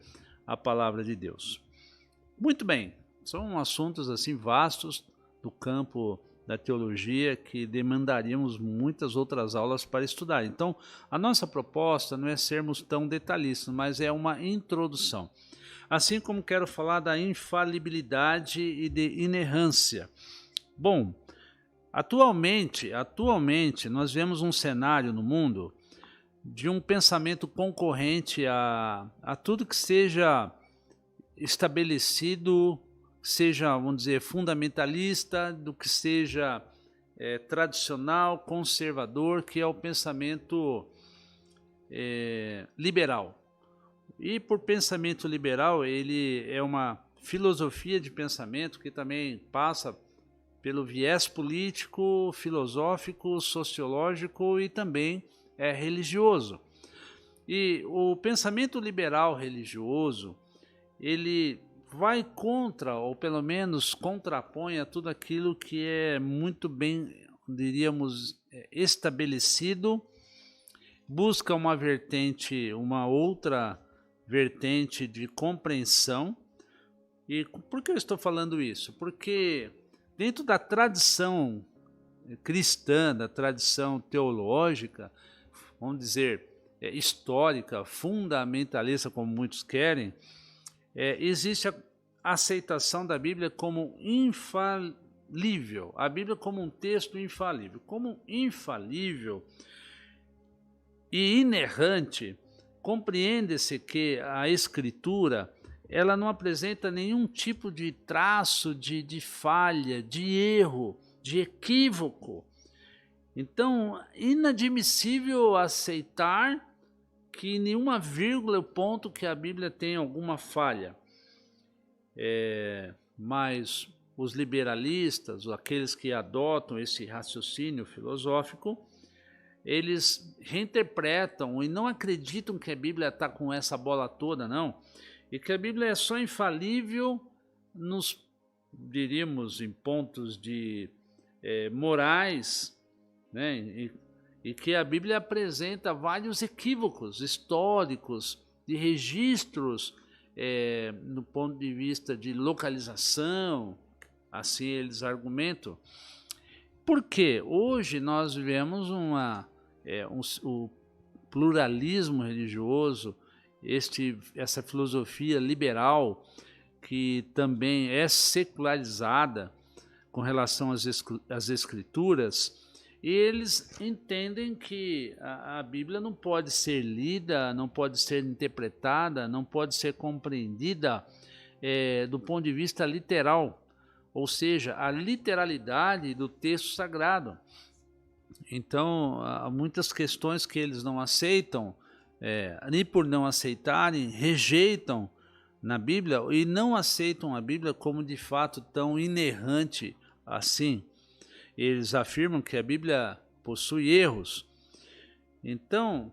S2: a palavra de Deus. Muito bem. São assuntos assim vastos do campo da teologia que demandaríamos muitas outras aulas para estudar. Então, a nossa proposta não é sermos tão detalhistas, mas é uma introdução. Assim como quero falar da infalibilidade e de inerrância. Bom, atualmente nós vemos um cenário no mundo de um pensamento concorrente a tudo que seja estabelecido, seja, vamos dizer, fundamentalista, do que seja tradicional, conservador, que é o pensamento liberal. E por pensamento liberal, ele é uma filosofia de pensamento que também passa pelo viés político, filosófico, sociológico e também religioso. E o pensamento liberal religioso, ele vai contra, ou pelo menos contrapõe a tudo aquilo que é muito bem, diríamos, estabelecido, busca uma vertente, uma outra vertente de compreensão. E por que eu estou falando isso? Porque dentro da tradição cristã, da tradição teológica, vamos dizer, histórica, fundamentalista, como muitos querem, existe a aceitação da Bíblia como infalível, a Bíblia como um texto infalível. Como infalível e inerrante, compreende-se que a Escritura, ela não apresenta nenhum tipo de traço de falha, de erro, de equívoco. Então, inadmissível aceitar que nenhuma vírgula é o ponto que a Bíblia tem alguma falha. Mas os liberalistas, aqueles que adotam esse raciocínio filosófico, eles reinterpretam e não acreditam que a Bíblia está com essa bola toda, não. E que a Bíblia é só infalível nos, diríamos, em pontos de morais, né? E que a Bíblia apresenta vários equívocos históricos, de registros, no ponto de vista de localização, assim eles argumentam. Porque hoje nós vivemos o pluralismo religioso, essa filosofia liberal que também é secularizada com relação às escrituras, e eles entendem que a Bíblia não pode ser lida, não pode ser interpretada, não pode ser compreendida do ponto de vista literal, ou seja, a literalidade do texto sagrado. Então, há muitas questões que eles não aceitam, nem por não aceitarem, rejeitam na Bíblia e não aceitam a Bíblia como de fato tão inerrante assim. Eles afirmam que a Bíblia possui erros. Então,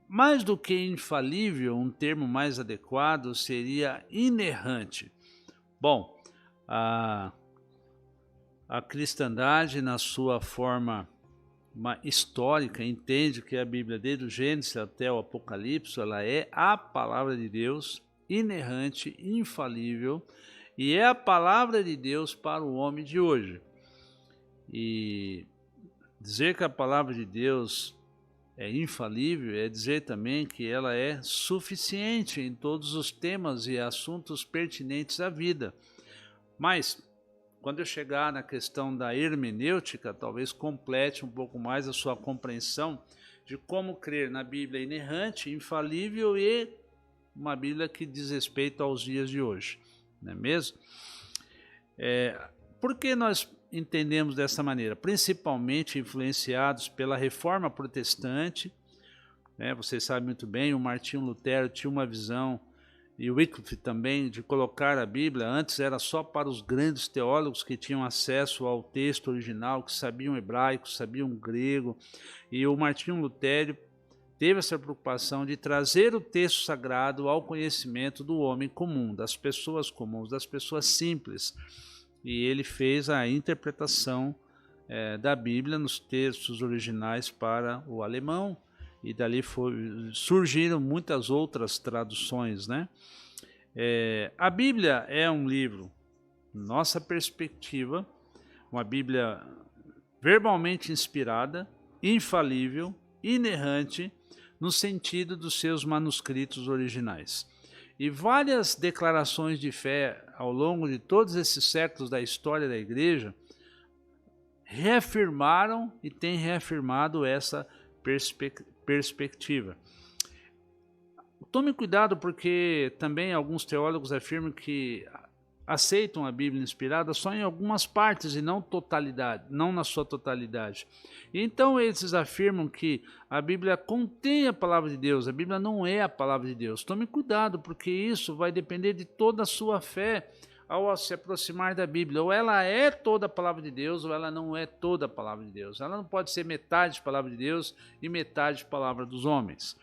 S2: mais do que infalível, um termo mais adequado seria inerrante. Bom, a cristandade, na sua forma histórica, entende que a Bíblia, desde o Gênesis até o Apocalipse, ela é a palavra de Deus, inerrante, infalível, e é a palavra de Deus para o homem de hoje. E dizer que a palavra de Deus é infalível é dizer também que ela é suficiente em todos os temas e assuntos pertinentes à vida. Mas, quando eu chegar na questão da hermenêutica, talvez complete um pouco mais a sua compreensão de como crer na Bíblia inerrante, infalível e uma Bíblia que diz respeito aos dias de hoje, não é mesmo? Por que nós entendemos dessa maneira? Principalmente influenciados pela Reforma Protestante, né? Vocês sabem muito bem, o Martinho Lutero tinha uma visão, e o Wycliffe também, de colocar a Bíblia, antes era só para os grandes teólogos que tinham acesso ao texto original, que sabiam hebraico, sabiam grego, e o Martinho Lutero teve essa preocupação de trazer o texto sagrado ao conhecimento do homem comum, das pessoas comuns, das pessoas simples. E ele fez a interpretação da Bíblia nos textos originais para o alemão, e dali surgiram muitas outras traduções, né? A Bíblia é um livro, nossa perspectiva, uma Bíblia verbalmente inspirada, infalível, inerrante, no sentido dos seus manuscritos originais. E várias declarações de fé ao longo de todos esses séculos da história da igreja reafirmaram e têm reafirmado essa perspectiva. Tome cuidado, porque também alguns teólogos afirmam que aceitam a Bíblia inspirada só em algumas partes e não totalidade, não na sua totalidade. Então eles afirmam que a Bíblia contém a palavra de Deus, a Bíblia não é a palavra de Deus. Tome cuidado, porque isso vai depender de toda a sua fé ao se aproximar da Bíblia. Ou ela é toda a palavra de Deus, ou ela não é toda a palavra de Deus. Ela não pode ser metade palavra de Deus e metade palavra dos homens.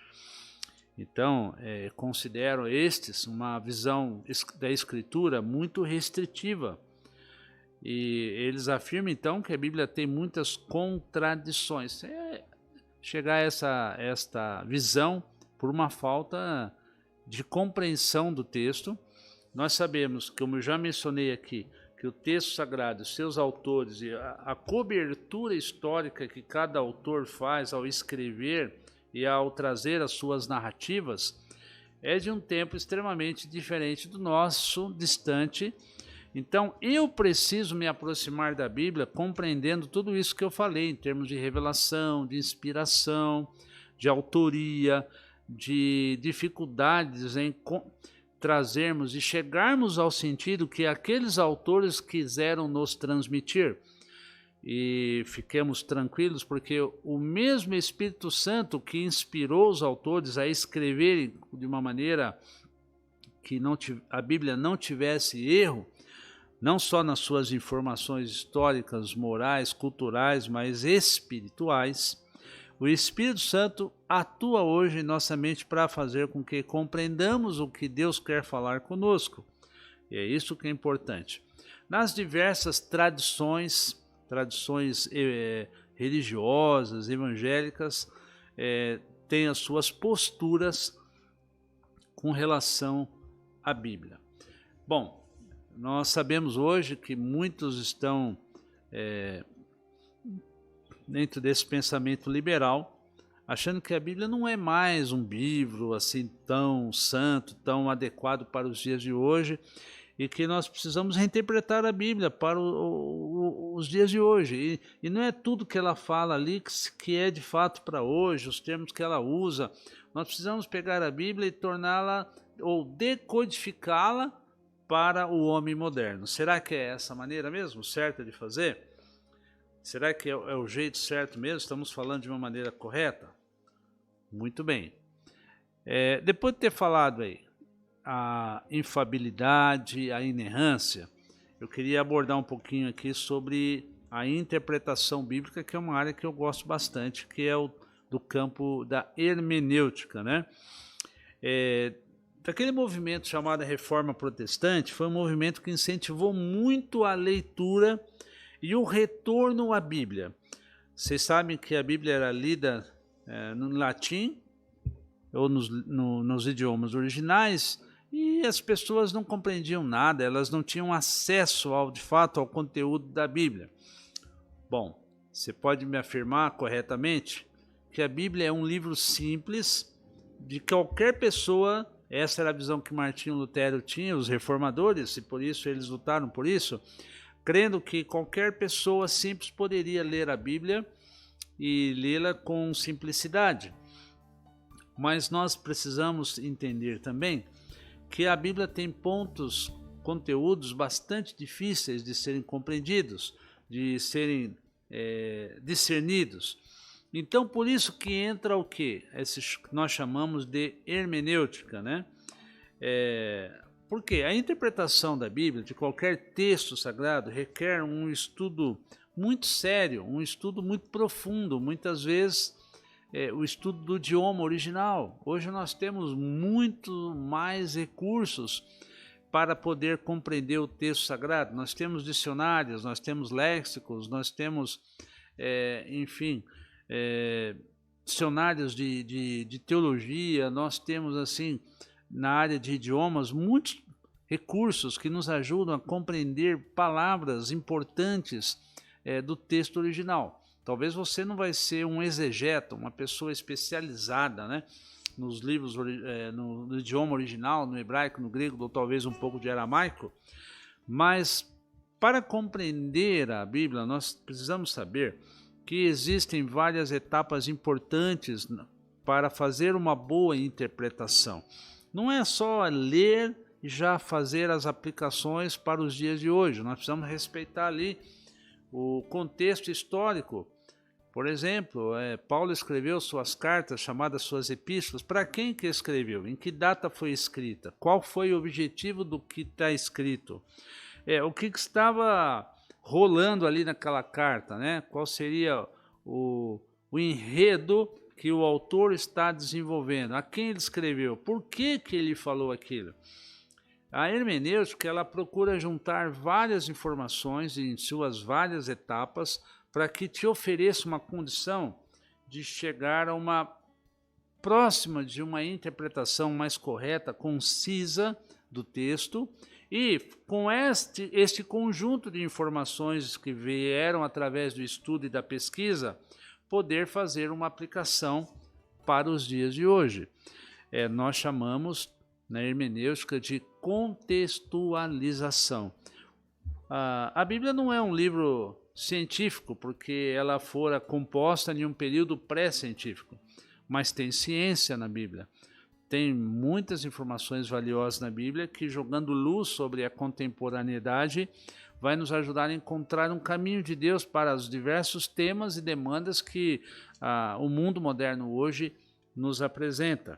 S2: Então, considero estes uma visão da Escritura muito restritiva. E eles afirmam, então, que a Bíblia tem muitas contradições. Chegar a esta visão por uma falta de compreensão do texto. Nós sabemos, como eu já mencionei aqui, que o texto sagrado, seus autores e a cobertura histórica que cada autor faz ao escrever e ao trazer as suas narrativas, é de um tempo extremamente diferente do nosso, distante. Então, eu preciso me aproximar da Bíblia compreendendo tudo isso que eu falei, em termos de revelação, de inspiração, de autoria, de dificuldades em trazermos e chegarmos ao sentido que aqueles autores quiseram nos transmitir. E fiquemos tranquilos, porque o mesmo Espírito Santo que inspirou os autores a escreverem de uma maneira que a Bíblia não tivesse erro, não só nas suas informações históricas, morais, culturais, mas espirituais, o Espírito Santo atua hoje em nossa mente para fazer com que compreendamos o que Deus quer falar conosco. E é isso que é importante. Nas diversas tradições religiosas, evangélicas, têm as suas posturas com relação à Bíblia. Bom, nós sabemos hoje que muitos estão dentro desse pensamento liberal, achando que a Bíblia não é mais um livro assim tão santo, tão adequado para os dias de hoje, e que nós precisamos reinterpretar a Bíblia para os dias de hoje. E não é tudo que ela fala ali que é de fato para hoje, os termos que ela usa. Nós precisamos pegar a Bíblia e torná-la ou decodificá-la para o homem moderno. Será que é essa maneira mesmo, certa de fazer? Será que é o jeito certo mesmo? Estamos falando de uma maneira correta? Muito bem. Depois de ter falado aí a infabilidade, a inerrância, eu queria abordar um pouquinho aqui sobre a interpretação bíblica, que é uma área que eu gosto bastante, que é do campo da hermenêutica, né? Daquele movimento chamado Reforma Protestante, foi um movimento que incentivou muito a leitura e o retorno à Bíblia. Vocês sabem que a Bíblia era lida no latim ou nos idiomas originais, e as pessoas não compreendiam nada, elas não tinham acesso de fato ao conteúdo da Bíblia. Bom, você pode me afirmar corretamente que a Bíblia é um livro simples, de qualquer pessoa. Essa era a visão que Martinho Lutero tinha, os reformadores, e por isso eles lutaram por isso, crendo que qualquer pessoa simples poderia ler a Bíblia e lê-la com simplicidade. Mas nós precisamos entender também que a Bíblia tem conteúdos bastante difíceis de serem compreendidos, de serem discernidos. Então, por isso que entra o que nós chamamos de hermenêutica, né? Porque a interpretação da Bíblia, de qualquer texto sagrado, requer um estudo muito sério, um estudo muito profundo, muitas vezes o estudo do idioma original. Hoje nós temos muito mais recursos para poder compreender o texto sagrado. Nós temos dicionários, nós temos léxicos, nós temos, dicionários de teologia, nós temos, assim, na área de idiomas, muitos recursos que nos ajudam a compreender palavras importantes do texto original. Talvez você não vai ser um exegeta, uma pessoa especializada, né, nos livros, no idioma original, no hebraico, no grego, ou talvez um pouco de aramaico, mas para compreender a Bíblia, nós precisamos saber que existem várias etapas importantes para fazer uma boa interpretação. Não é só ler e já fazer as aplicações para os dias de hoje. Nós precisamos respeitar ali o contexto histórico. Por exemplo, Paulo escreveu suas cartas, chamadas suas epístolas. Para quem que escreveu? Em que data foi escrita? Qual foi o objetivo do que está escrito? O que estava rolando ali naquela carta, né? Qual seria o enredo que o autor está desenvolvendo? A quem ele escreveu? Por que ele falou aquilo? A hermenêutica, ela procura juntar várias informações em suas várias etapas para que te ofereça uma condição de chegar a uma próxima de uma interpretação mais correta, concisa do texto, e com este conjunto de informações que vieram através do estudo e da pesquisa, poder fazer uma aplicação para os dias de hoje. Nós chamamos na hermenêutica de contextualização. A Bíblia não é um livro científico, porque ela fora composta em um período pré-científico, mas tem ciência na Bíblia. Tem muitas informações valiosas na Bíblia que, jogando luz sobre a contemporaneidade, vai nos ajudar a encontrar um caminho de Deus para os diversos temas e demandas que o mundo moderno hoje nos apresenta.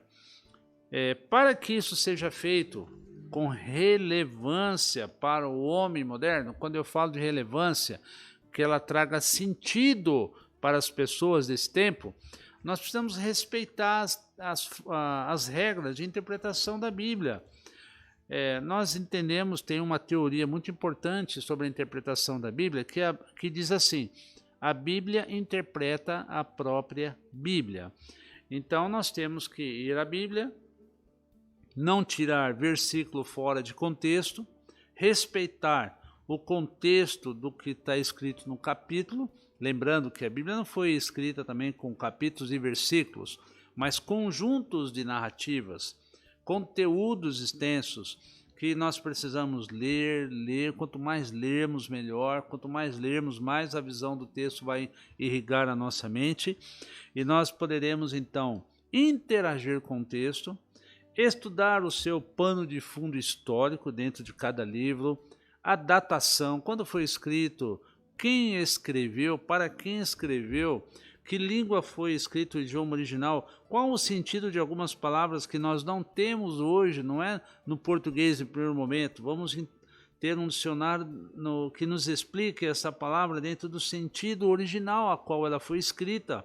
S2: Para que isso seja feito com relevância para o homem moderno, quando eu falo de relevância, que ela traga sentido para as pessoas desse tempo, nós precisamos respeitar as regras de interpretação da Bíblia. Nós entendemos, tem uma teoria muito importante sobre a interpretação da Bíblia, que diz assim: a Bíblia interpreta a própria Bíblia. Então nós temos que ir à Bíblia, não tirar versículo fora de contexto, respeitar o contexto do que está escrito no capítulo, lembrando que a Bíblia não foi escrita também com capítulos e versículos, mas conjuntos de narrativas, conteúdos extensos, que nós precisamos ler, quanto mais lermos melhor, quanto mais lermos, mais a visão do texto vai irrigar a nossa mente, e nós poderemos então interagir com o texto, estudar o seu pano de fundo histórico dentro de cada livro, a datação, quando foi escrito, quem escreveu, para quem escreveu, que língua foi escrito, o idioma original, qual o sentido de algumas palavras que nós não temos hoje, não é no português em primeiro momento. Vamos ter um dicionário que nos explique essa palavra dentro do sentido original a qual ela foi escrita,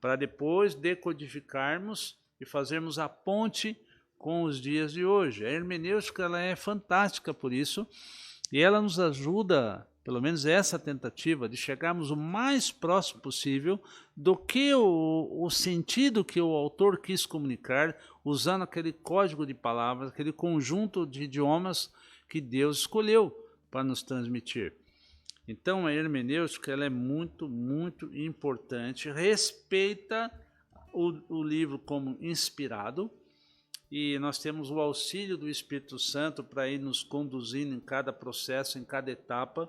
S2: para depois decodificarmos e fazermos a ponte com os dias de hoje. A hermenêutica, ela é fantástica por isso, e ela nos ajuda, pelo menos essa tentativa, de chegarmos o mais próximo possível do que o sentido que o autor quis comunicar, usando aquele código de palavras, aquele conjunto de idiomas que Deus escolheu para nos transmitir. Então a hermenêutica, ela é muito, muito importante, respeita o livro como inspirado, e nós temos o auxílio do Espírito Santo para ir nos conduzindo em cada processo, em cada etapa,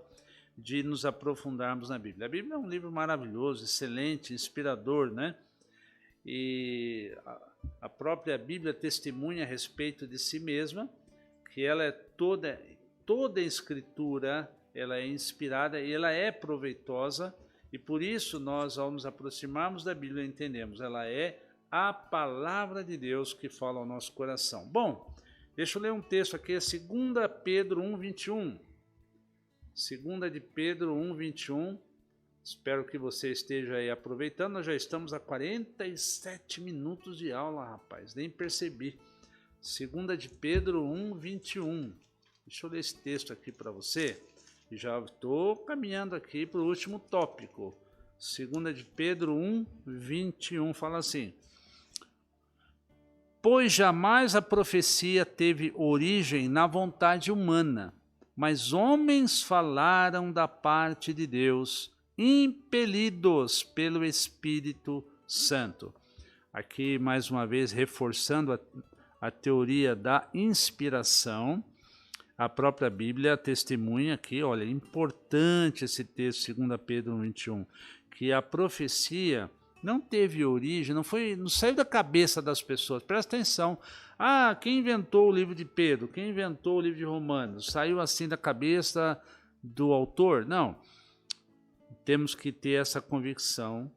S2: de nos aprofundarmos na Bíblia. A Bíblia é um livro maravilhoso, excelente, inspirador, né? E a própria Bíblia testemunha a respeito de si mesma, que ela é toda a escritura, ela é inspirada e ela é proveitosa, e por isso nós, ao nos aproximarmos da Bíblia, entendemos, ela é a palavra de Deus que fala ao nosso coração. Bom, deixa eu ler um texto aqui, 2 Pedro 1:21. 2 de Pedro 1:21. Espero que você esteja aí aproveitando. Nós já estamos a 47 minutos de aula, rapaz, nem percebi. 2 de Pedro 1:21. Deixa eu ler esse texto aqui para você. E já estou caminhando aqui para o último tópico. 2 de Pedro 1:21 fala assim: pois jamais a profecia teve origem na vontade humana, mas homens falaram da parte de Deus, impelidos pelo Espírito Santo. Aqui, mais uma vez, reforçando a teoria da inspiração, a própria Bíblia testemunha aqui, olha, importante esse texto, 2 Pedro 1:21, que a profecia não teve origem, não saiu da cabeça das pessoas. Presta atenção. Ah, quem inventou o livro de Pedro? Quem inventou o livro de Romanos? Saiu assim da cabeça do autor? Não. Temos que ter essa convicção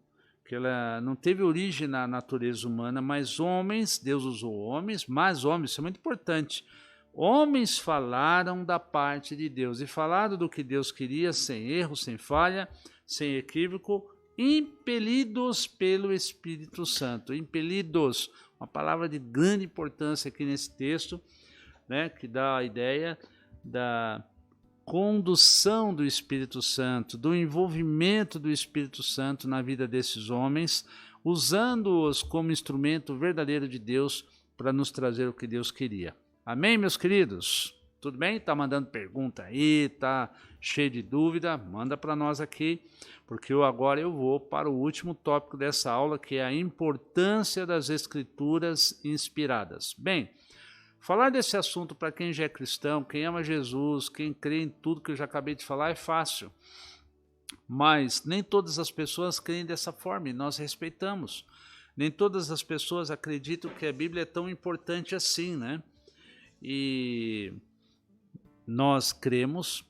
S2: que ela não teve origem na natureza humana, mas homens, Deus usou homens, mas homens, isso é muito importante. Homens falaram da parte de Deus e falaram do que Deus queria, sem erro, sem falha, sem equívoco, impelidos pelo Espírito Santo. Impelidos, uma palavra de grande importância aqui nesse texto, né, que dá a ideia da condução do Espírito Santo, do envolvimento do Espírito Santo na vida desses homens, usando-os como instrumento verdadeiro de Deus para nos trazer o que Deus queria. Amém, meus queridos? Tudo bem? Tá mandando pergunta aí, tá cheio de dúvida? Manda para nós aqui, porque agora eu vou para o último tópico dessa aula, que é a importância das Escrituras inspiradas. Bem, falar desse assunto para quem já é cristão, quem ama Jesus, quem crê em tudo que eu já acabei de falar é fácil. Mas nem todas as pessoas creem dessa forma e nós respeitamos. Nem todas as pessoas acreditam que a Bíblia é tão importante assim, né? E nós cremos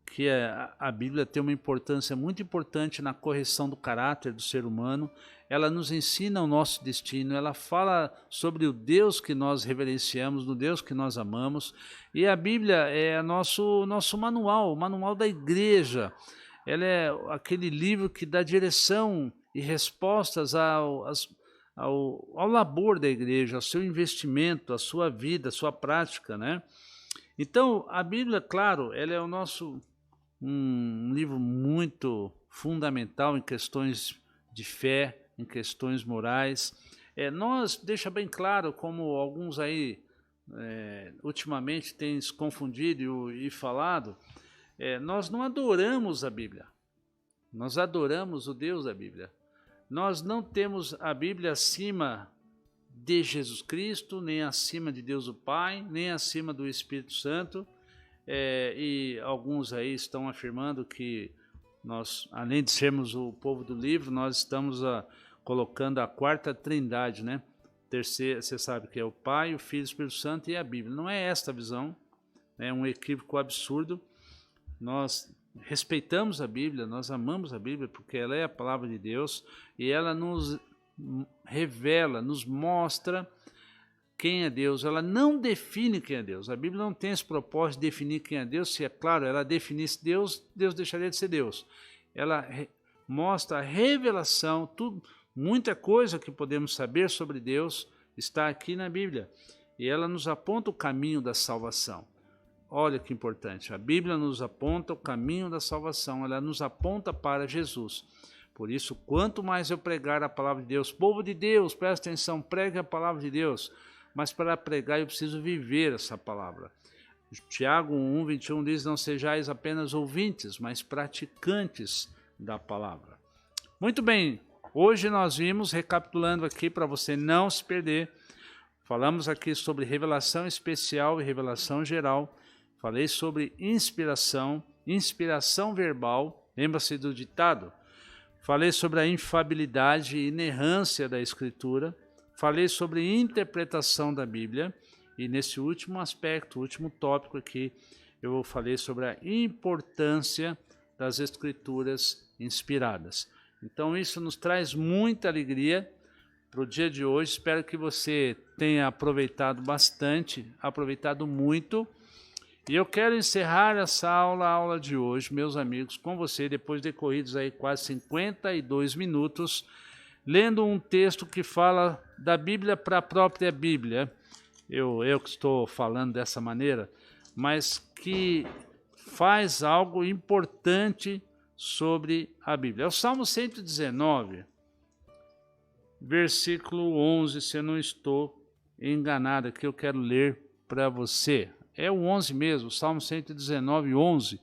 S2: que a Bíblia tem uma importância muito importante na correção do caráter do ser humano. Ela nos ensina o nosso destino, ela fala sobre o Deus que nós reverenciamos, do Deus que nós amamos. E a Bíblia é nosso manual, o manual da igreja. Ela é aquele livro que dá direção e respostas ao labor da igreja, ao seu investimento, à sua vida, à sua prática, né? Então, a Bíblia, claro, ela é um livro muito fundamental em questões de fé, em questões morais. Deixa bem claro, como alguns aí ultimamente têm se confundido e falado, nós não adoramos a Bíblia, nós adoramos o Deus da Bíblia. Nós não temos a Bíblia acima de Jesus Cristo, nem acima de Deus o Pai, nem acima do Espírito Santo. E alguns aí estão afirmando que nós, além de sermos o povo do livro, nós estamos colocando a quarta trindade, né? Terceira, você sabe que é o Pai, o Filho e o Espírito Santo e a Bíblia. Não é esta a visão, é um equívoco absurdo. Nós respeitamos a Bíblia, nós amamos a Bíblia porque ela é a palavra de Deus e ela nos revela, nos mostra quem é Deus. Ela não define quem é Deus. A Bíblia não tem esse propósito de definir quem é Deus. Se é claro, ela definisse Deus, Deus deixaria de ser Deus. Ela mostra a revelação, muita coisa que podemos saber sobre Deus está aqui na Bíblia. E ela nos aponta o caminho da salvação. Olha que importante, a Bíblia nos aponta o caminho da salvação, ela nos aponta para Jesus. Por isso, quanto mais eu pregar a palavra de Deus, povo de Deus, presta atenção, pregue a palavra de Deus, mas para pregar eu preciso viver essa palavra. Tiago 1:21 diz, não sejais apenas ouvintes, mas praticantes da palavra. Muito bem, hoje nós vimos, recapitulando aqui para você não se perder, falamos aqui sobre revelação especial e revelação geral. Falei sobre inspiração verbal, lembra-se do ditado? Falei sobre a infalibilidade e inerrância da Escritura. Falei sobre interpretação da Bíblia. E nesse último aspecto, último tópico aqui, eu falei sobre a importância das Escrituras inspiradas. Então isso nos traz muita alegria para o dia de hoje. Espero que você tenha aproveitado bastante, aproveitado muito. E eu quero encerrar essa aula de hoje, meus amigos, com você, depois de decorridos aí quase 52 minutos, lendo um texto que fala da Bíblia para a própria Bíblia. Eu que estou falando dessa maneira, mas que faz algo importante sobre a Bíblia. É o Salmo 119, versículo 11, se eu não estou enganado aqui, eu quero ler para você. É o 11 mesmo, Salmo 119, 11.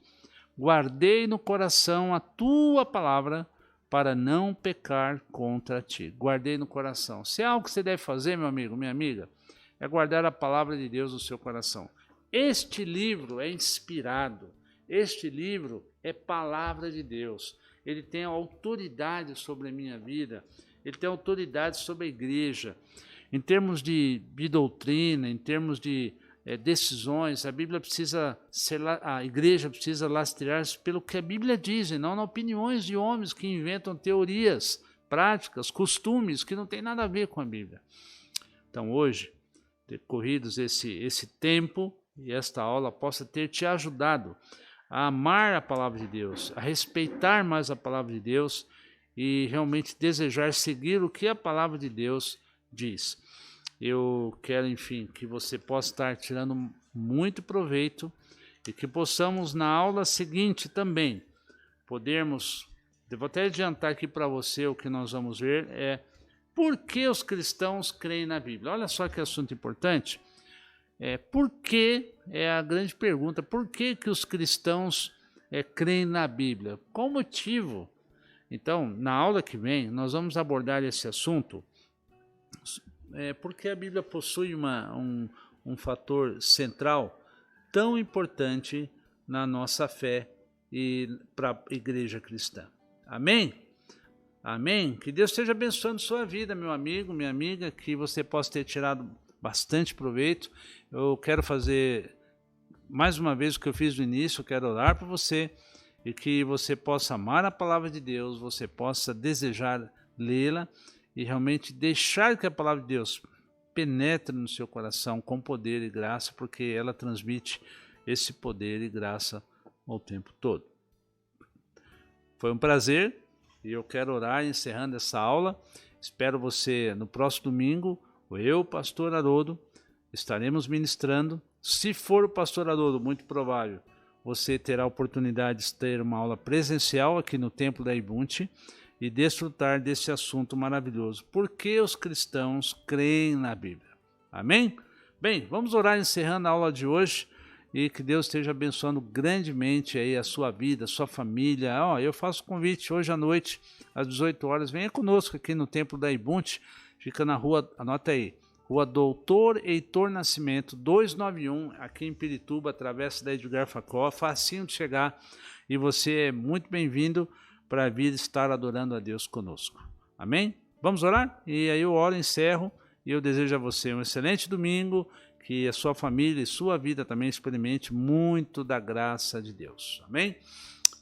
S2: Guardei no coração a tua palavra para não pecar contra ti. Guardei no coração. Se é algo que você deve fazer, meu amigo, minha amiga, é guardar a palavra de Deus no seu coração. Este livro é inspirado. Este livro é palavra de Deus. ele tem autoridade sobre a minha vida, ele tem autoridade sobre a igreja. Em termos de doutrina, em termos de decisões, a igreja precisa lastrear-se pelo que a Bíblia diz, e não nas opiniões de homens que inventam teorias, práticas, costumes que não tem nada a ver com a Bíblia. Então hoje, decorridos esse tempo e esta aula possa ter te ajudado a amar a palavra de Deus, a respeitar mais a palavra de Deus e realmente desejar seguir o que a palavra de Deus diz. Eu quero, enfim, que você possa estar tirando muito proveito e que possamos na aula seguinte também podermos, eu vou até adiantar aqui para você o que nós vamos ver, por que os cristãos creem na Bíblia. Olha só que assunto importante. Por que é a grande pergunta, por que os cristãos creem na Bíblia? Qual o motivo? Então, na aula que vem, nós vamos abordar esse assunto, porque a Bíblia possui um fator central tão importante na nossa fé e para a igreja cristã. Amém? Amém? Que Deus esteja abençoando sua vida, meu amigo, minha amiga, que você possa ter tirado bastante proveito. Eu quero fazer mais uma vez o que eu fiz no início, eu quero orar por você e que você possa amar a palavra de Deus, você possa desejar lê-la e realmente deixar que a palavra de Deus penetre no seu coração com poder e graça, porque ela transmite esse poder e graça o tempo todo. Foi um prazer e eu quero orar encerrando essa aula. Espero você no próximo domingo. Eu, pastor Haroldo, estaremos ministrando. Se for o pastor Haroldo, muito provável, você terá a oportunidade de ter uma aula presencial aqui no Templo da Ibunte e desfrutar desse assunto maravilhoso. Por que os cristãos creem na Bíblia? Amém? Bem, vamos orar encerrando a aula de hoje e que Deus esteja abençoando grandemente aí a sua vida, a sua família. Eu faço convite hoje à noite, às 18 horas, venha conosco aqui no Templo da Ibunte, fica na rua, anota aí, Rua Doutor Heitor Nascimento, 291, aqui em Pirituba, Travessa da Edgar Facó, facinho de chegar e você é muito bem-vindo para vir estar adorando a Deus conosco. Amém? Vamos orar? E aí eu oro, encerro e eu desejo a você um excelente domingo, que a sua família e sua vida também experimente muito da graça de Deus. Amém?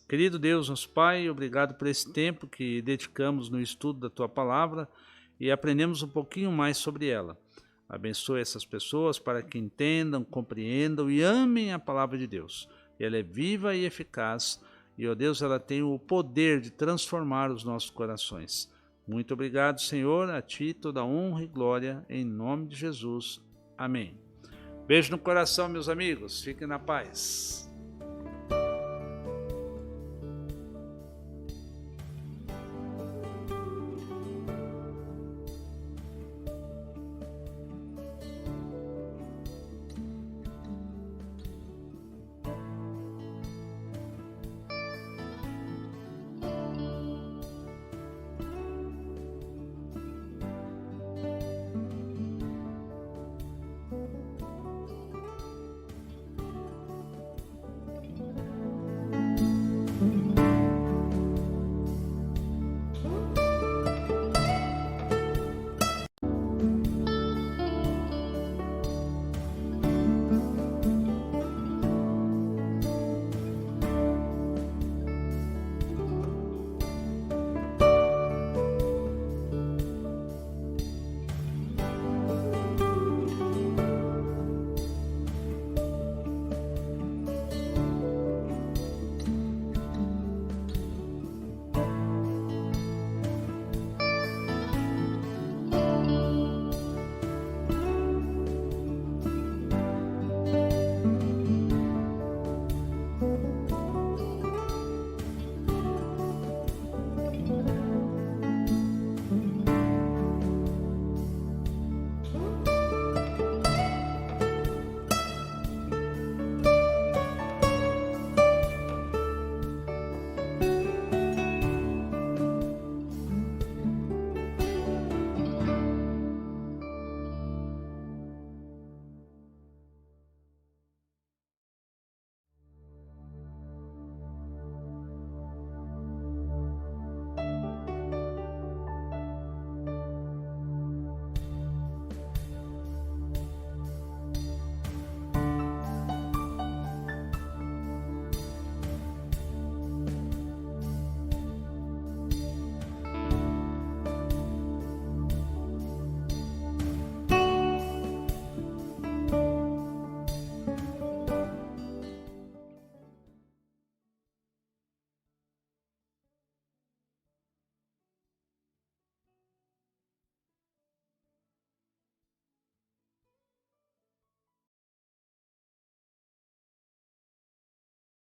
S2: Querido Deus, nosso Pai, obrigado por esse tempo que dedicamos no estudo da Tua Palavra e aprendemos um pouquinho mais sobre ela. Abençoe essas pessoas para que entendam, compreendam e amem a Palavra de Deus. Ela é viva e eficaz e, ó Deus, ela tem o poder de transformar os nossos corações. Muito obrigado, Senhor, a Ti toda honra e glória, em nome de Jesus. Amém. Beijo no coração, meus amigos. Fiquem na paz.